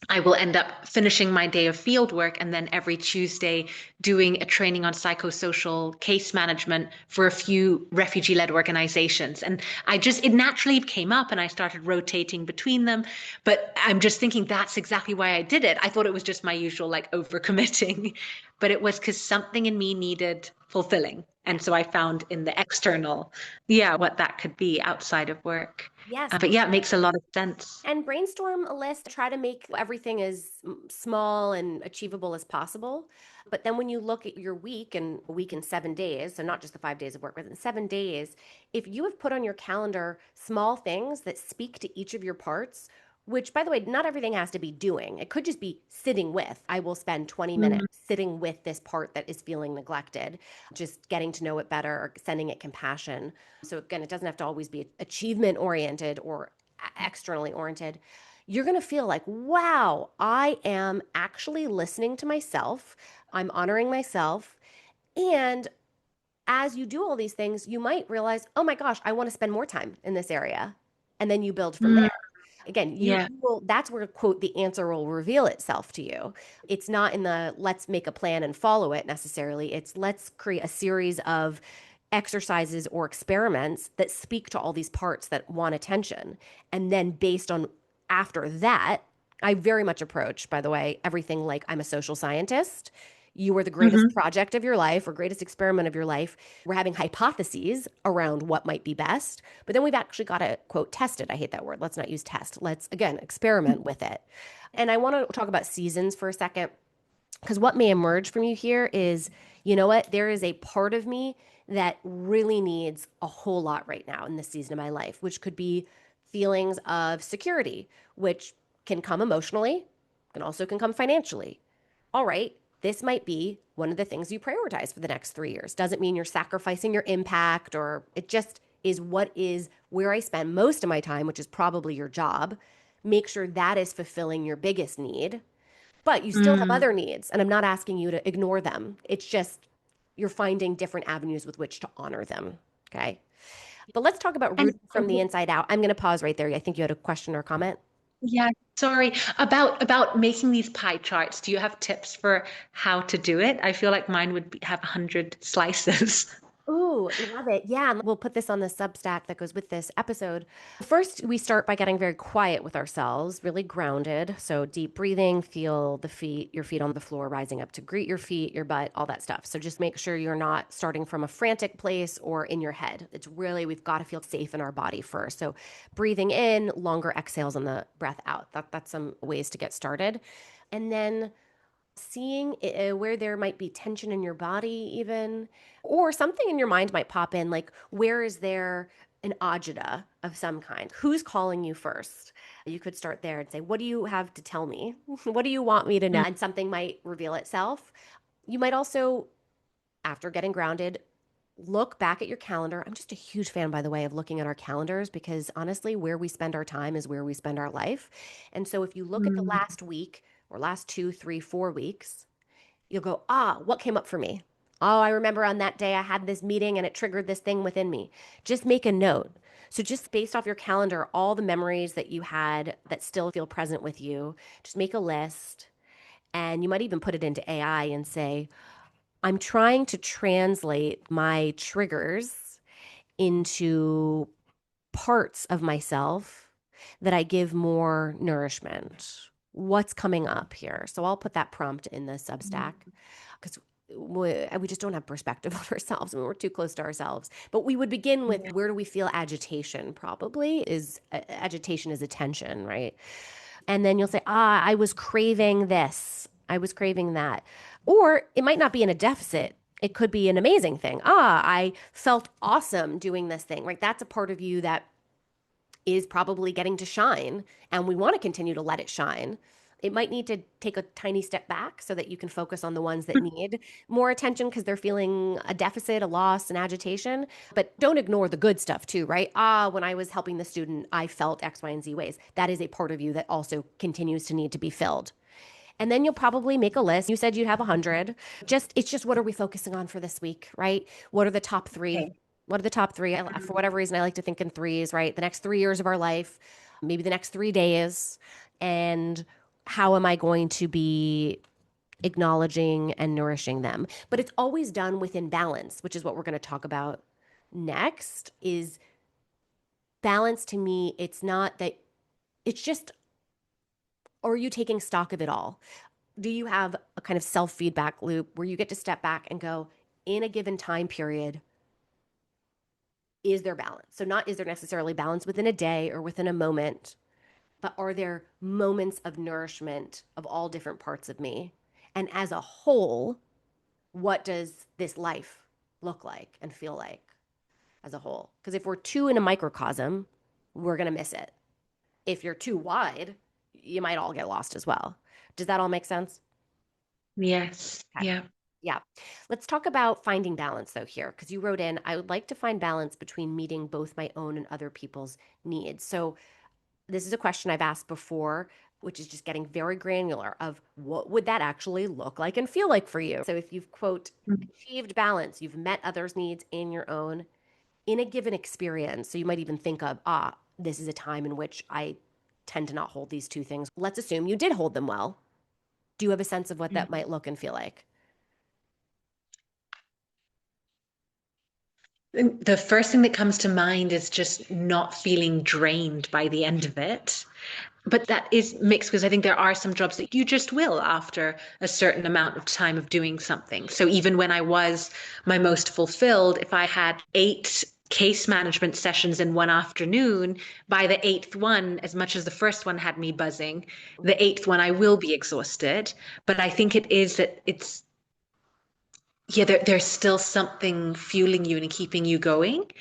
I will end up finishing my day of field work and then every Tuesday doing a training on psychosocial case management for a few refugee-led organizations. And it naturally came up and I started rotating between them. But I'm just thinking that's exactly why I did it. I thought it was just my usual like overcommitting, but it was because something in me needed fulfilling. Yeah. And so I found in the external, yeah, what that could be outside of work. Yes. But yeah, it makes a lot of sense. And brainstorm a list, try to make everything as small and achievable as possible. But then when you look at your week and a week in 7 days, so not just the 5 days of work, but in 7 days, if you have put on your calendar small things that speak to each of your parts, which by the way, not everything has to be doing. It could just be sitting with. I will spend 20 Mm, minutes sitting with this part that is feeling neglected, just getting to know it better or sending it compassion. So again, it doesn't have to always be achievement oriented or externally oriented. You're going to feel like, wow, I am actually listening to myself. I'm honoring myself. And as you do all these things, you might realize, oh my gosh, I want to spend more time in this area. And then you build from there. mm, Again, yeah. you will, that's where, quote, the answer will reveal itself to you. It's not in the let's make a plan and follow it necessarily. It's let's create a series of exercises or experiments that speak to all these parts that want attention. And then based on after that, I very much approach, by the way, everything like I'm a social scientist. You are the greatest Hmm. project of your life or greatest experiment of your life. We're having hypotheses around what might be best, but then we've actually got to, quote, test it. I hate that word. Let's not use test. Let's, again, experiment with it. And I want to talk about seasons for a second because what may emerge from you here is, you know what? There is a part of me that really needs a whole lot right now in this season of my life, which could be feelings of security, which can come emotionally, can come financially. All right, this might be one of the things you prioritize for the next 3 years. Doesn't mean you're sacrificing your impact, or it just is what is where I spend most of my time, which is probably your job. Make sure that is fulfilling your biggest need, but you still have Mm. other needs. And I'm not asking you to ignore them. It's just you're finding different avenues with which to honor them. Okay. But let's talk about And rooting from the inside out. I'm going to pause right there. I think you had a question or comment. yeah, sorry about making these pie charts. Do you have tips for how to do it? I feel like mine would have 100 slices. Ooh, love it. Yeah, and we'll put this on the Substack that goes with this episode. First, we start by getting very quiet with ourselves, really grounded. So deep breathing, feel your feet on the floor, rising up to greet your feet, your butt, all that stuff. So just make sure you're not starting from a frantic place or in your head. It's really, we've got to feel safe in our body first. So breathing in, longer exhales on the breath out. That's some ways to get started. And then seeing where there might be tension in your body even, or something in your mind might pop in, like where is there an agita of some kind? Who's calling you first? You could start there and say, what do you have to tell me? What do you want me to know? Mm, And something might reveal itself. You might also, after getting grounded, look back at your calendar. I'm just a huge fan, by the way, of looking at our calendars because honestly, where we spend our time is where we spend our life. And so if you look at the mm, last week or last 2, 3, 4 weeks, you'll go, what came up for me? Oh, I remember on that day I had this meeting and it triggered this thing within me. Just make a note. So, just based off your calendar, all the memories that you had that still feel present with you, just make a list. And you might even put it into AI and say, I'm trying to translate my triggers into parts of myself that I give more nourishment. What's coming up here? So I'll put that prompt in the Substack because we just don't have perspective of ourselves. I mean, we're too close to ourselves. But we would begin with yeah. where do we feel agitation? Probably is agitation is attention, right? And then you'll say, I was craving this. I was craving that. Or it might not be in a deficit. It could be an amazing thing. I felt awesome doing this thing, right? That's a part of you that is probably getting to shine, and we want to continue to let it shine. It might need to take a tiny step back so that you can focus on the ones that need more attention because they're feeling a deficit, a loss, an agitation. But don't ignore the good stuff too, right? When I was helping the student, I felt X, Y, and Z ways. That is a part of you that also continues to need to be filled. And then you'll probably make a list. You said you'd have 100. It's just what are we focusing on for this week, right? What are the top three? Okay. What are the top three? For whatever reason, I like to think in threes, right? The next 3 years of our life, maybe the next 3 days. And how am I going to be acknowledging and nourishing them? But it's always done within balance, which is what we're going to talk about next. Is balance to me, it's not that, it's just, are you taking stock of it all? Do you have a kind of self feedback loop where you get to step back and go, in a given time period, is there balance? So, not is there necessarily balance within a day or within a moment, but are there moments of nourishment of all different parts of me? And as a whole, what does this life look like and feel like as a whole? Because if we're too in a microcosm, we're going to miss it. If you're too wide, you might all get lost as well. Does that all make sense? Yes. Okay. Yeah. Yeah. Let's talk about finding balance, though, here, because you wrote in, I would like to find balance between meeting both my own and other people's needs. So, this is a question I've asked before, which is just getting very granular of what would that actually look like and feel like for you. So, if you've, quote, achieved balance, you've met others' needs and your own in a given experience. So, you might even think of, this is a time in which I tend to not hold these two things. Let's assume you did hold them well. Do you have a sense of what that Mm. might look and feel like? The first thing that comes to mind is just not feeling drained by the end of it. But that is mixed because I think there are some jobs that you just will after a certain amount of time of doing something. So even when I was my most fulfilled, if I had 8 case management sessions in one afternoon, by the eighth one, as much as the first one had me buzzing, the eighth one I will be exhausted. But I think it is that it's, yeah, there's still something fueling you and keeping you going.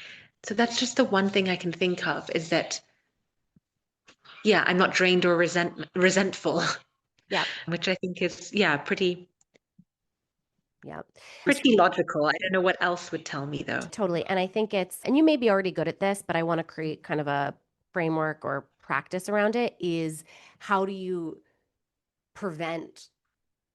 So that's just the one thing I can think of is that, yeah, I'm not drained or resentful. Yeah. Which I think is, yeah, Yeah. pretty logical. I don't know what else would tell me though. Totally. And I think it's, and you may be already good at this, but I want to create kind of a framework or practice around it is how do you prevent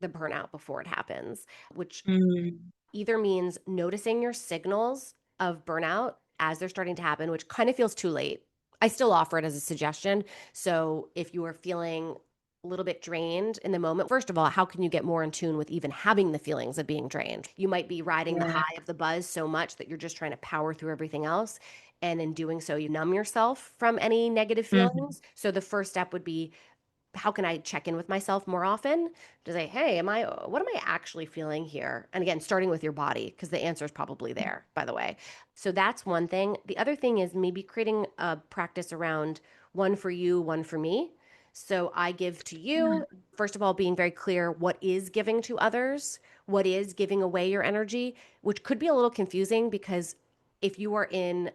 the burnout before it happens, which Mm, either means noticing your signals of burnout as they're starting to happen, which kind of feels too late. I still offer it as a suggestion. So if you are feeling a little bit drained in the moment, first of all, how can you get more in tune with even having the feelings of being drained? You might be riding the yeah. high of the buzz so much that you're just trying to power through everything else. And in doing so, you numb yourself from any negative Mhm. feelings. So the first step would be, how can I check in with myself more often to say, hey, what am I actually feeling here? And again, starting with your body, because the answer is probably there, by the way. So that's one thing. The other thing is maybe creating a practice around one for you, one for me. So I give to you, first of all, being very clear what is giving to others, what is giving away your energy, which could be a little confusing because if you are in,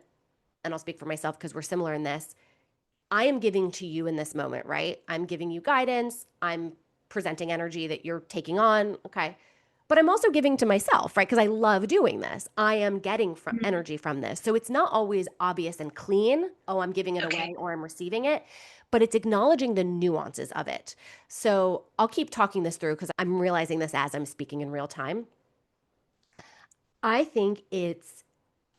and I'll speak for myself because we're similar in this, I am giving to you in this moment, right? I'm giving you guidance. I'm presenting energy that you're taking on. Okay. But I'm also giving to myself, right? Because I love doing this. I am getting energy from this. So it's not always obvious and clean. Oh, I'm giving it Okay. away or I'm receiving it, but it's acknowledging the nuances of it. So I'll keep talking this through because I'm realizing this as I'm speaking in real time. I think it's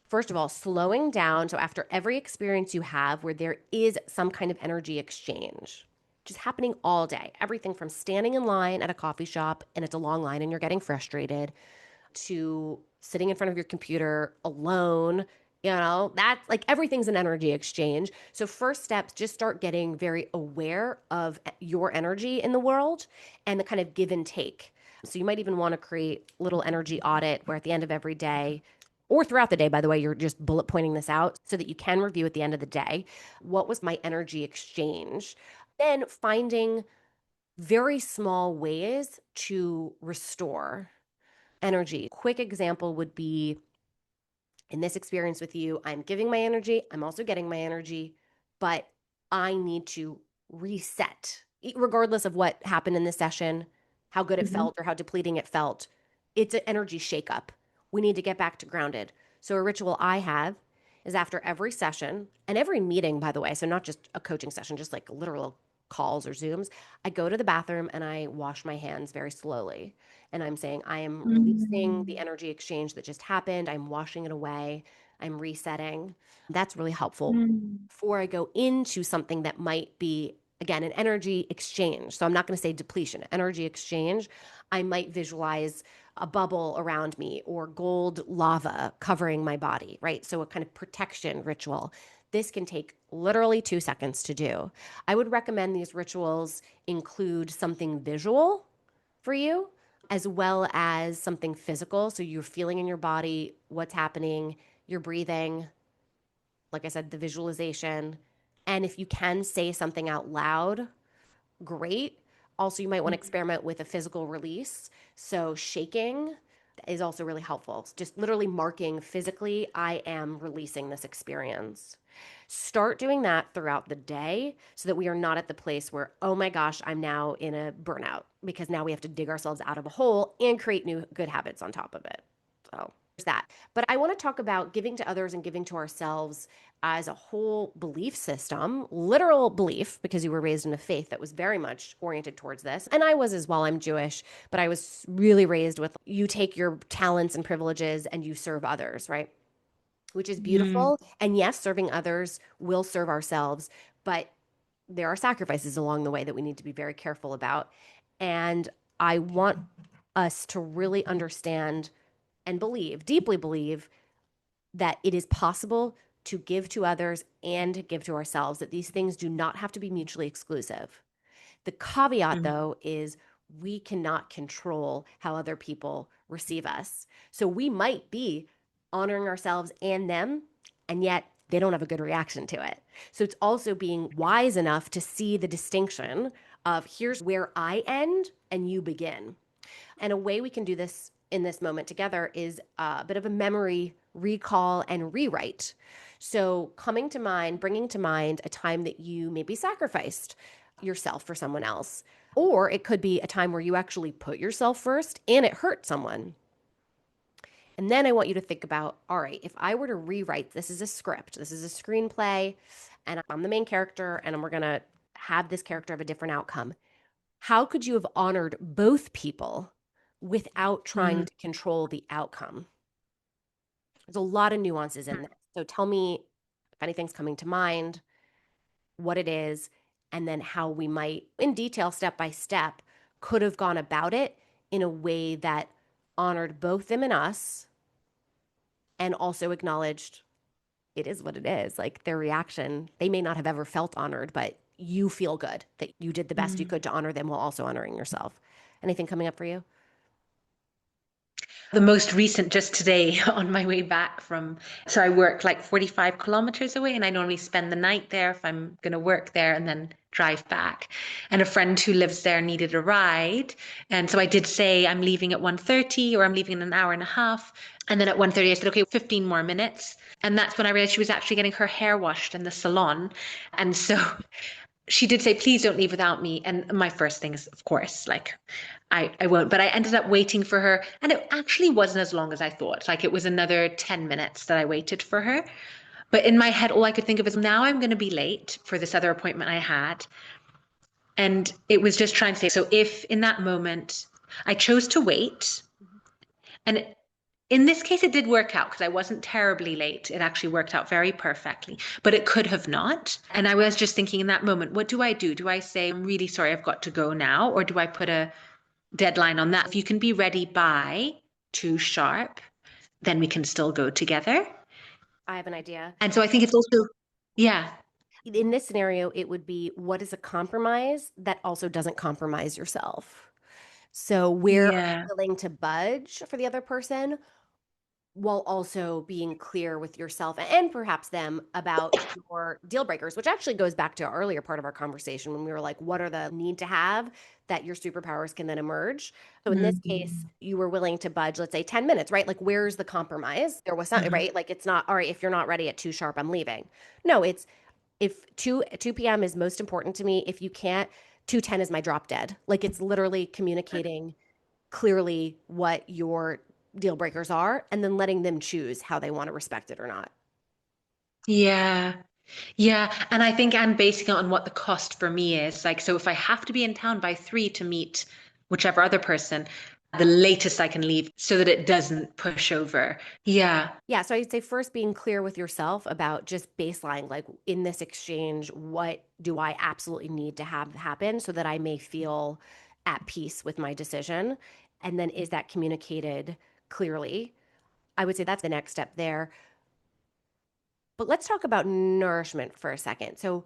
first of all, slowing down. So, after every experience you have where there is some kind of energy exchange, just happening all day, everything from standing in line at a coffee shop and it's a long line and you're getting frustrated to sitting in front of your computer alone. That's like everything's an energy exchange. So, first steps, just start getting very aware of your energy in the world and the kind of give and take. So, you might even want to create little energy audit where at the end of every day, or throughout the day, by the way, you're just bullet pointing this out so that you can review at the end of the day what was my energy exchange. Then finding very small ways to restore energy. Quick example would be in this experience with you, I'm giving my energy, I'm also getting my energy, but I need to reset, regardless of what happened in this session, how good it Mhm. felt or how depleting it felt. It's an energy shakeup. We need to get back to grounded. So, a ritual I have is after every session and every meeting, by the way, so not just a coaching session, just like literal calls or Zooms, I go to the bathroom and I wash my hands very slowly. And I'm saying, I am releasing the Mm. energy exchange that just happened. I'm washing it away. I'm resetting. That's really helpful Mm. before I go into something that might be, again, an energy exchange. So I'm not going to say depletion, energy exchange. I might visualize a bubble around me or gold lava covering my body, right? So a kind of protection ritual. This can take literally 2 seconds to do. I would recommend these rituals include something visual for you as well as something physical. So you're feeling in your body what's happening, you're breathing, like I said, the visualization. And if you can say something out loud, great. Also, you might want to experiment with a physical release. So, shaking is also really helpful. Just literally marking physically, I am releasing this experience. Start doing that throughout the day so that we are not at the place where, oh my gosh, I'm now in a burnout because now we have to dig ourselves out of a hole and create new good habits on top of it. So, there's that. But I want to talk about giving to others and giving to ourselves as a whole belief system, literal belief, because you were raised in a faith that was very much oriented towards this. And I was as well. I'm Jewish, but I was really raised with you take your talents and privileges and you serve others, right? Which is Mm. beautiful. And yes, serving others will serve ourselves, but there are sacrifices along the way that we need to be very careful about. And I want us to really understand and believe, deeply believe, that it is possible to give to others and give to ourselves, that these things do not have to be mutually exclusive. The caveat, Mm. though, is we cannot control how other people receive us. So we might be honoring ourselves and them, and yet they don't have a good reaction to it. So it's also being wise enough to see the distinction of here's where I end and you begin. And a way we can do this in this moment together is a bit of a memory recall and rewrite. So, coming to mind, bringing to mind a time that you maybe sacrificed yourself for someone else. Or it could be a time where you actually put yourself first and it hurt someone. And then I want you to think about all right, if I were to rewrite this is a script, this is a screenplay, and I'm the main character, and we're going to have this character have a different outcome. How could you have honored both people without trying Mm. to control the outcome? There's a lot of nuances in this. So tell me if anything's coming to mind, what it is, and then how we might, in detail, step by step, could have gone about it in a way that honored both them and us and also acknowledged it is what it is. Like their reaction, they may not have ever felt honored, but you feel good that you did the best you Mm. could to honor them while also honoring yourself. Anything coming up for you? The most recent, just today on my way back from, so I work like 45 kilometers away, and I normally spend the night there if I'm going to work there and then drive back. And a friend who lives there needed a ride. And so I did say I'm leaving at 1:30 or I'm leaving in an hour and a half. And then at 1:30 I said, okay, 15 more minutes. And that's when I realized she was actually getting her hair washed in the salon. And so she did say, please don't leave without me. And my first thing is, of course, like, I won't. But I ended up waiting for her. And it actually wasn't as long as I thought. Like, it was another 10 minutes that I waited for her. But in my head, all I could think of is now I'm going to be late for this other appointment I had. And it was just trying to say, so if in that moment I chose to wait, and in this case, it did work out because I wasn't terribly late. It actually worked out very perfectly, but it could have not. And I was just thinking in that moment, what do I do? Do I say, I'm really sorry, I've got to go now? Or do I put a deadline on that? If you can be ready by 2 sharp, then we can still go together. I have an idea. And so I think it's also, yeah, In this scenario, it would be what is a compromise that also doesn't compromise yourself? So, where are yeah. you willing to budge for the other person while also being clear with yourself and perhaps them about your deal breakers, which actually goes back to our earlier part of our conversation when we were like, what are the need to have that your superpowers can then emerge? So in this case, Mhm. you were willing to budge, let's say 10 minutes, right? Like, where's the compromise? There was something, Mhm. right? Like, it's not, all right, if you're not ready at 2 sharp, I'm leaving. No, it's if 2 p.m. is most important to me, if you can't, 2:10 is my drop dead. Like, it's literally communicating clearly what your deal breakers are and then letting them choose how they want to respect it or not. Yeah. Yeah, and I think I'm basing it on what the cost for me is. Like, so if I have to be in town by 3 to meet whichever other person, the latest I can leave so that it doesn't push over. Yeah. Yeah, so I'd say first being clear with yourself about just baseline, like in this exchange, what do I absolutely need to have happen so that I may feel at peace with my decision? And then is that communicated clearly? I would say that's the next step there. But let's talk about nourishment for a second. So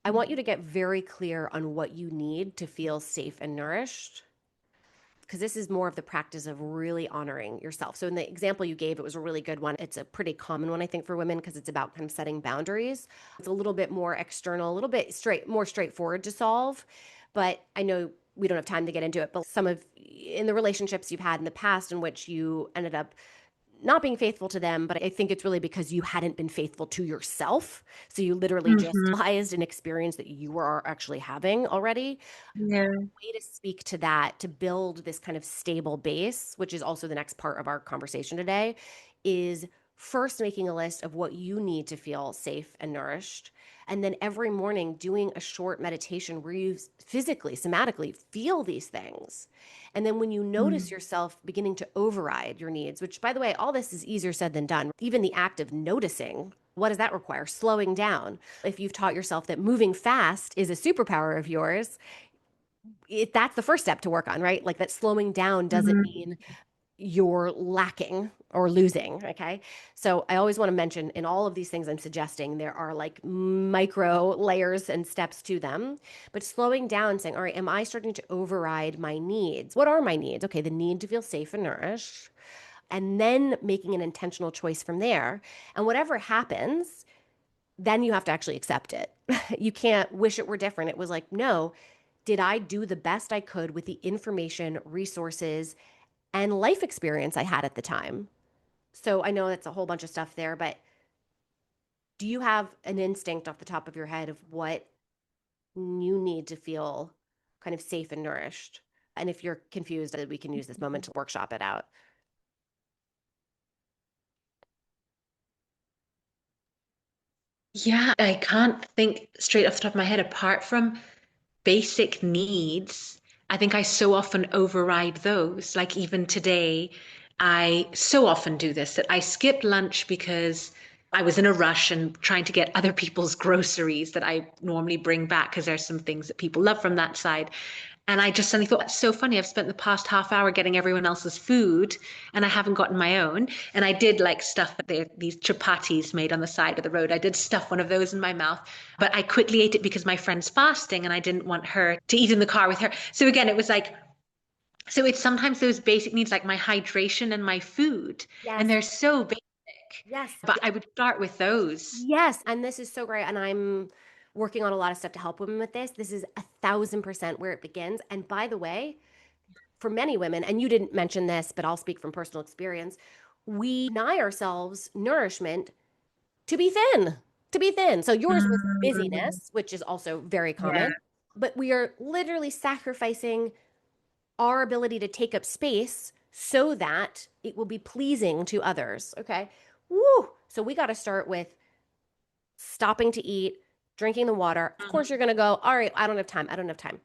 I want you to get very clear on what you need to feel safe and nourished, because this is more of the practice of really honoring yourself. So in the example you gave, it was a really good one. It's a pretty common one, I think, for women because it's about kind of setting boundaries. It's a little bit more external, a little bit more straightforward to solve. But I know we don't have time to get into it, but some of in the relationships you've had in the past in which you ended up not being faithful to them, but I think it's really because you hadn't been faithful to yourself. So you literally just Hmm. realized an experience that you were actually having already. Yeah. Way to speak to that, to build this kind of stable base, which is also the next part of our conversation today, is first making a list of what you need to feel safe and nourished. And then every morning doing a short meditation where you physically, somatically feel these things. And then when you notice Mm. yourself beginning to override your needs, which by the way, all this is easier said than done, even the act of noticing. What does that require? Slowing down. If you've taught yourself that moving fast is a superpower of yours, that's the first step to work on, right? Like that slowing down doesn't Mhm. mean you're lacking or losing. Okay. So I always want to mention in all of these things I'm suggesting, there are like micro layers and steps to them. But slowing down, saying, all right, am I starting to override my needs? What are my needs? Okay. The need to feel safe and nourished. And then making an intentional choice from there. And whatever happens, then you have to actually accept it. You can't wish it were different. It was like, no, did I do the best I could with the information, resources, and life experience I had at the time? So I know that's a whole bunch of stuff there, but do you have an instinct off the top of your head of what you need to feel kind of safe and nourished? And if you're confused, we can use this moment to workshop it out. Yeah, I can't think straight off the top of my head apart from basic needs. I think I so often override those. Like even today, I so often do this that I skipped lunch because I was in a rush and trying to get other people's groceries that I normally bring back because there's some things that people love from that side. And I just suddenly thought, that's so funny. I've spent the past half hour getting everyone else's food and I haven't gotten my own. And I did like stuff these chapatis made on the side of the road. I did stuff one of those in my mouth, but I quickly ate it because my friend's fasting and I didn't want her to eat in the car with her. So again, it was like, so it's sometimes those basic needs like my hydration and my food, and Yes, they're so basic, yes, but I would start with those. yes. And this is so great. And I'm working on a lot of stuff to help women with this. This is 1,000% where it begins. And by the way, for many women, and you didn't mention this, but I'll speak from personal experience, we deny ourselves nourishment to be thin, to be thin. So yours was Mm, busyness, which is also very yeah. common, but we are literally sacrificing our ability to take up space so that it will be pleasing to others. Okay. Woo. So we got to start with stopping to eat, drinking the water. Of course, you're going to go, all right, I don't have time. I don't have time.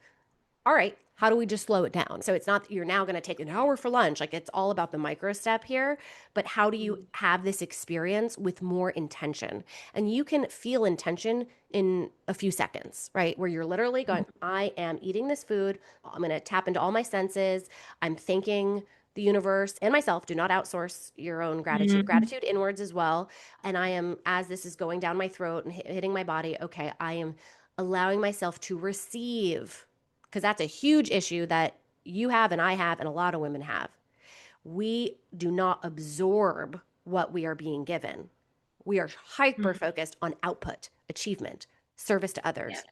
All right, how do we just slow it down? So it's not that you're now going to take an hour for lunch. Like it's all about the micro step here, but how do you have this experience with more intention? And you can feel intention in a few seconds, right? Where you're literally going, I am eating this food. I'm going to tap into all my senses. I'm thanking the universe and myself. Do not outsource your own gratitude. Mm, Gratitude inwards as well. And I am, as this is going down my throat and hitting my body, okay, I am allowing myself to receive, because that's a huge issue that you have and I have and a lot of women have. We do not absorb what we are being given. We are hyper mm, focused on output, achievement, service to yeah. others.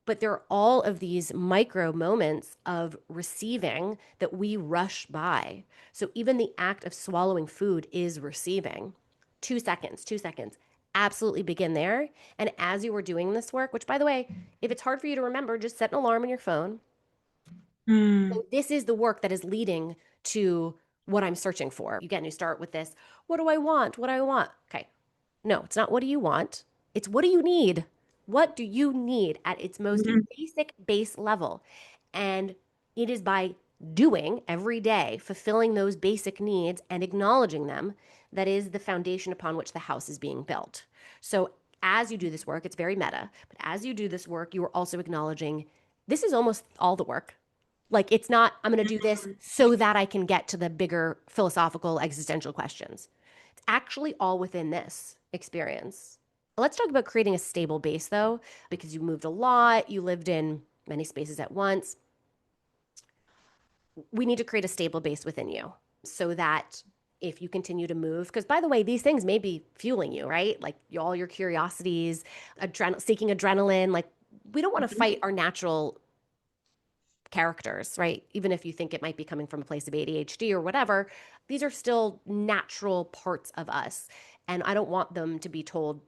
But there are all of these micro moments of receiving that we rush by. So even the act of swallowing food is receiving. 2 seconds, 2 seconds. Absolutely begin there. And as you were doing this work, which by the way, if it's hard for you to remember, just set an alarm on your phone. Mm, So this is the work that is leading to what I'm searching for. Again, you start with this, what do I want? What do I want? Okay. No, it's not what do you want? It's what do you need? What do you need at its most mm, basic base level? And it is by doing every day, fulfilling those basic needs and acknowledging them, that is the foundation upon which the house is being built. So as you do this work, it's very meta, but as you do this work, you are also acknowledging this is almost all the work. Like it's not, I'm going to do this so that I can get to the bigger philosophical existential questions. It's actually all within this experience. Let's talk about creating a stable base though, because you moved a lot, you lived in many spaces at once. We need to create a stable base within you so that if you continue to move, because by the way, these things may be fueling you, right? Like all your curiosities, seeking adrenaline. Like we don't want to Mhm. fight our natural characters, right? Even if you think it might be coming from a place of ADHD or whatever, these are still natural parts of us. And I don't want them to be told,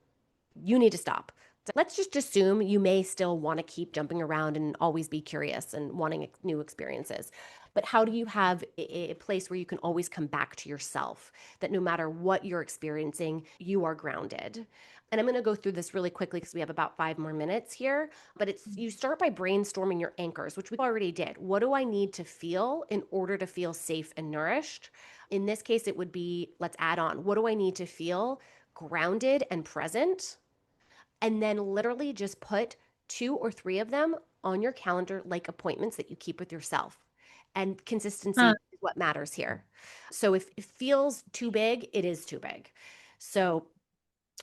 you need to stop. So let's just assume you may still want to keep jumping around and always be curious and wanting new experiences. But how do you have a place where you can always come back to yourself, that no matter what you're experiencing, you are grounded? And I'm going to go through this really quickly because we have about 5 more minutes here. But it's you start by brainstorming your anchors, which we already did. What do I need to feel in order to feel safe and nourished? In this case, it would be let's add on what do I need to feel grounded and present? And then literally just put 2 or 3 of them on your calendar like appointments that you keep with yourself. And Huh. consistency is what matters here. So if it feels too big, it is too big. So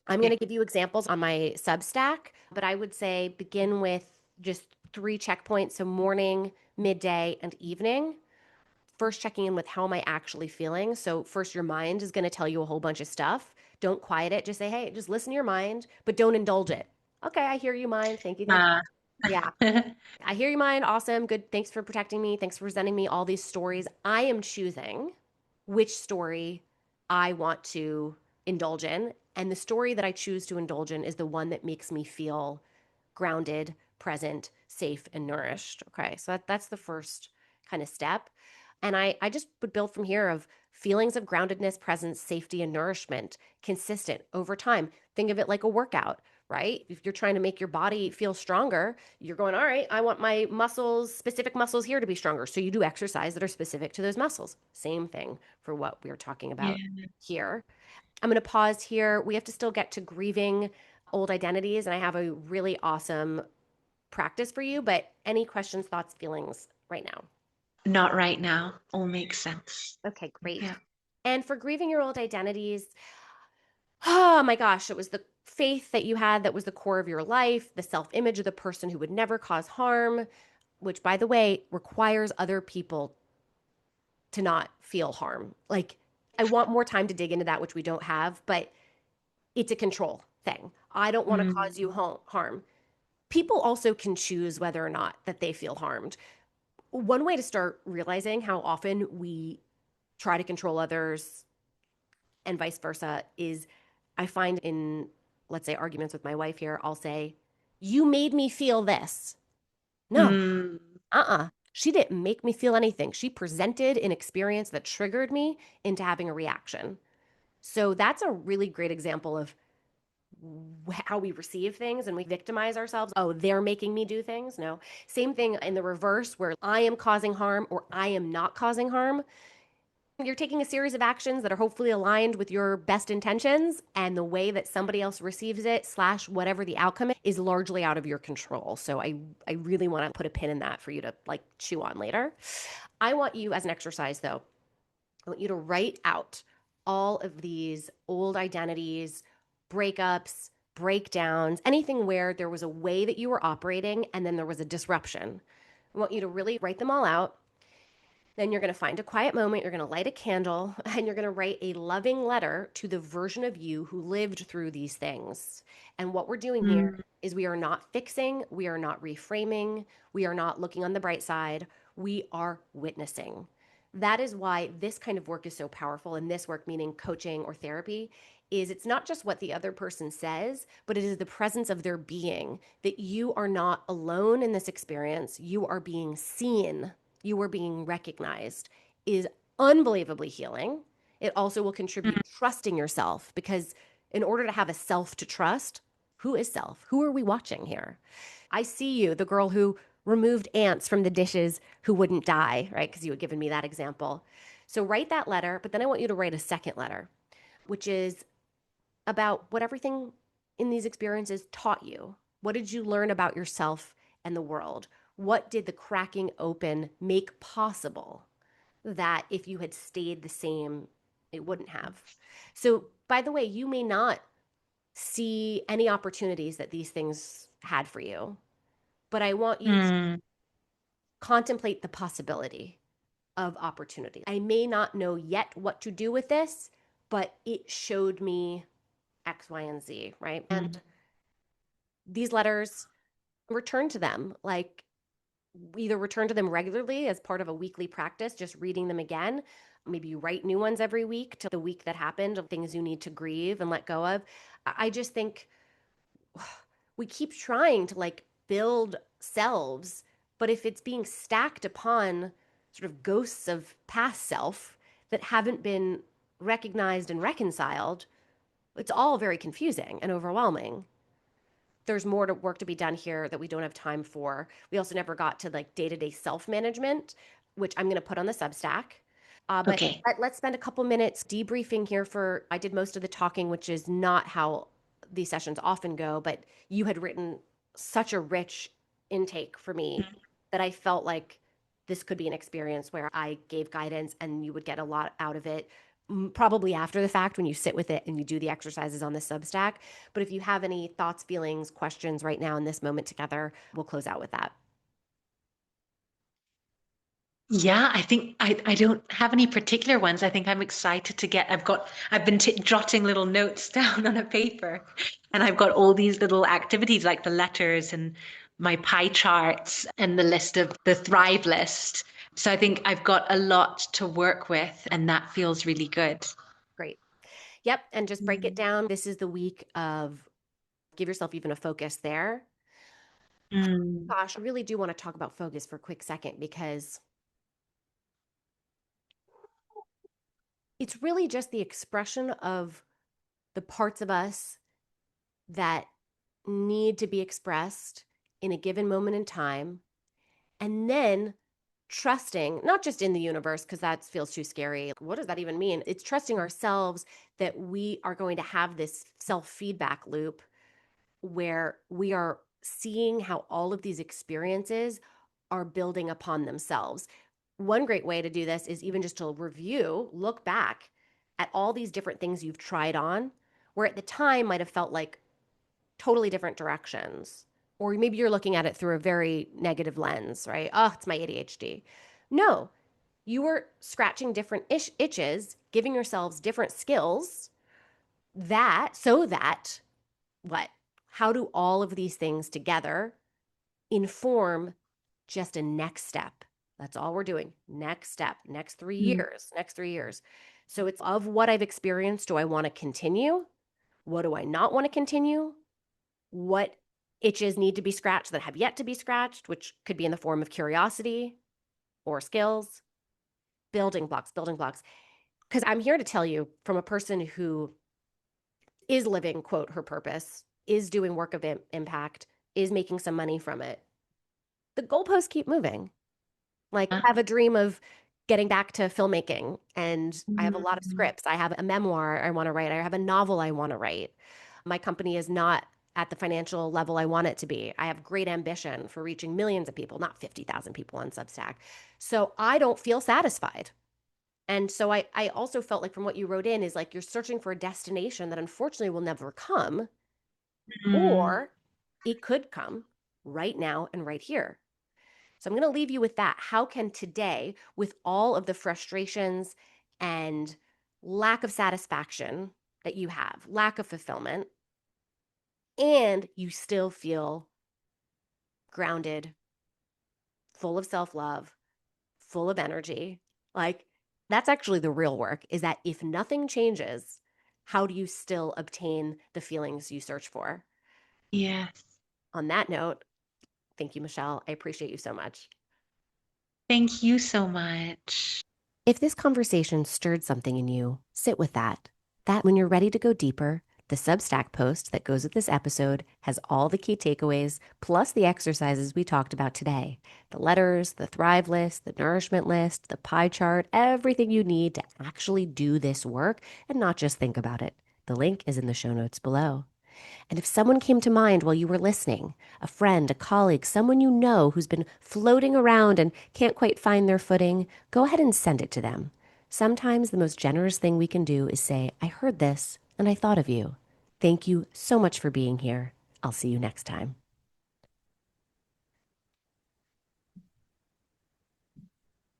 I'm going to Okay. give you examples on my Substack, but I would say begin with just 3 checkpoints. So morning, midday, and evening. First, checking in with how am I actually feeling. So first, your mind is going to tell you a whole bunch of stuff. Don't quiet it. Just say, hey, just listen to your mind, but don't indulge it. Okay, I hear you, mind. Thank you. Thank you. Uh, Yeah, I hear you, mind. Awesome. Good. Thanks for protecting me. Thanks for presenting me all these stories. I am choosing which story I want to indulge in. And the story that I choose to indulge in is the one that makes me feel grounded, present, safe, and nourished. Okay. So that's the first kind of step. And I just would build from here of feelings of groundedness, presence, safety, and nourishment consistent over time. Think of it like a workout, right? If you're trying to make your body feel stronger, you're going, all right, I want my muscles, specific muscles here to be stronger. So you do exercise that are specific to those muscles. Same thing for what we're talking yeah. about here. I'm going to pause here. We have to still get to grieving old identities, and I have a really awesome practice for you. But any questions, thoughts, feelings right now? Not right now. All makes sense. Okay, great. Yeah. And for grieving your old identities, oh my gosh, it was the faith that you had that was the core of your life, the self image of the person who would never cause harm, which, by the way, requires other people to not feel harm. Like, I want more time to dig into that, which we don't have, but it's a control thing. I don't want to cause you Mm. harm. People also can choose whether or not that they feel harmed. One way to start realizing how often we try to control others and vice versa is I find in, let's say, arguments with my wife here, I'll say, you made me feel this. No, Mm. She didn't make me feel anything. She presented an experience that triggered me into having a reaction. So that's a really great example of how we receive things and we victimize ourselves. Oh, they're making me do things. No. Same thing in the reverse where I am causing harm or I am not causing harm. You're taking a series of actions that are hopefully aligned with your best intentions, and the way that somebody else receives it slash whatever the outcome is largely out of your control. So I really want to put a pin in that for you to like chew on later. I want you as an exercise though, I want you to write out all of these old identities, breakups, breakdowns, anything where there was a way that you were operating and then there was a disruption. I want you to really write them all out. Then you're going to find a quiet moment, you're going to light a candle, and you're going to write a loving letter to the version of you who lived through these things. And what we're doing here Mm. is we are not fixing, we are not reframing, we are not looking on the bright side, we are witnessing. That is why this kind of work is so powerful. And this work, meaning coaching or therapy, is it's not just what the other person says, but it is the presence of their being that you are not alone in this experience. You are being seen, you are being recognized is unbelievably healing. It also will contribute Mm. trusting yourself because in order to have a self to trust, who is self? Who are we watching here? I see you, the girl who removed ants from the dishes who wouldn't die, right? Because you had given me that example. So write that letter, but then I want you to write a second letter, which is about what everything in these experiences taught you. What did you learn about yourself and the world? What did the cracking open make possible that if you had stayed the same, it wouldn't have? So, by the way, you may not see any opportunities that these things had for you, but I want you to Mm. contemplate the possibility of opportunity. I may not know yet what to do with this, but it showed me X, Y, and Z, right? And these letters, return to them, like either return to them regularly as part of a weekly practice, just reading them again. Maybe you write new ones every week to the week that happened of things you need to grieve and let go of. I just think we keep trying to like build selves, but if it's being stacked upon sort of ghosts of past self that haven't been recognized and reconciled, it's all very confusing and overwhelming. There's more to work to be done here that we don't have time for. We also never got to like day-to-day self-management, which I'm going to put on the Substack. But Okay. let's spend a couple minutes debriefing here for I did most of the talking, which is not how these sessions often go, but you had written such a rich intake for me that I felt like this could be an experience where I gave guidance and you would get a lot out of it, probably after the fact when you sit with it and you do the exercises on the Substack. But if you have any thoughts, feelings, questions right now in this moment together, we'll close out with that. Yeah, I think I don't have any particular ones. I think I'm excited to get, I've been t jotting little notes down on a paper, and I've got all these little activities like the letters and my pie charts and the list of the Thrive list. So I think I've got a lot to work with, and that feels really good. Great. Yep. And just break it Mm. down. This is the week of give yourself even a focus there. Mm. Gosh, I really do want to talk about focus for a quick second because it's really just the expression of the parts of us that need to be expressed in a given moment in time. And then trusting, not just in the universe, because that feels too scary. What does that even mean? It's trusting ourselves that we are going to have this self feedback loop where we are seeing how all of these experiences are building upon themselves. One great way to do this is even just to review, look back at all these different things you've tried on, where at the time might have felt like totally different directions. Or maybe you're looking at it through a very negative lens, right? Oh, it's my ADHD. No, you were scratching different itches, giving yourselves different skills that so that what? How do all of these things together inform just a next step? That's all we're doing. Next step, next 3 years, next 3 years. So it's of what I've experienced. Do I want to continue? What do I not want to continue? What itches need to be scratched that have yet to be scratched, which could be in the form of curiosity or skills, building blocks, building blocks. Because I'm here to tell you from a person who is living, quote, her purpose, is doing work of impact, is making some money from it. The goalposts keep moving. Like, I have a dream of getting back to filmmaking, and I have a lot of Mm. scripts. I have a memoir I want to write. I have a novel I want to write. My company is not at the financial level I want it to be. I have great ambition for reaching millions of people, not 50,000 people on Substack. So I don't feel satisfied. And so I also felt like from what you wrote in is like you're searching for a destination that unfortunately will never come, Mm. or it could come right now and right here. So I'm going to leave you with that. How can today, with all of the frustrations and lack of satisfaction that you have, lack of fulfillment, and you still feel grounded, full of self love, full of energy? Like, that's actually the real work is that if nothing changes, how do you still obtain the feelings you search for? Yes. On that note, thank you, Michelle. I appreciate you so much. Thank you so much. If this conversation stirred something in you, sit with that. That when you're ready to go deeper, The Substack post that goes with this episode has all the key takeaways, plus the exercises we talked about today. The letters, the thrive list, the nourishment list, the pie chart, everything you need to actually do this work and not just think about it. The link is in the show notes below. And if someone came to mind while you were listening, a friend, a colleague, someone you know who's been floating around and can't quite find their footing, go ahead and send it to them. Sometimes the most generous thing we can do is say, I heard this and I thought of you. Thank you so much for being here. I'll see you next time.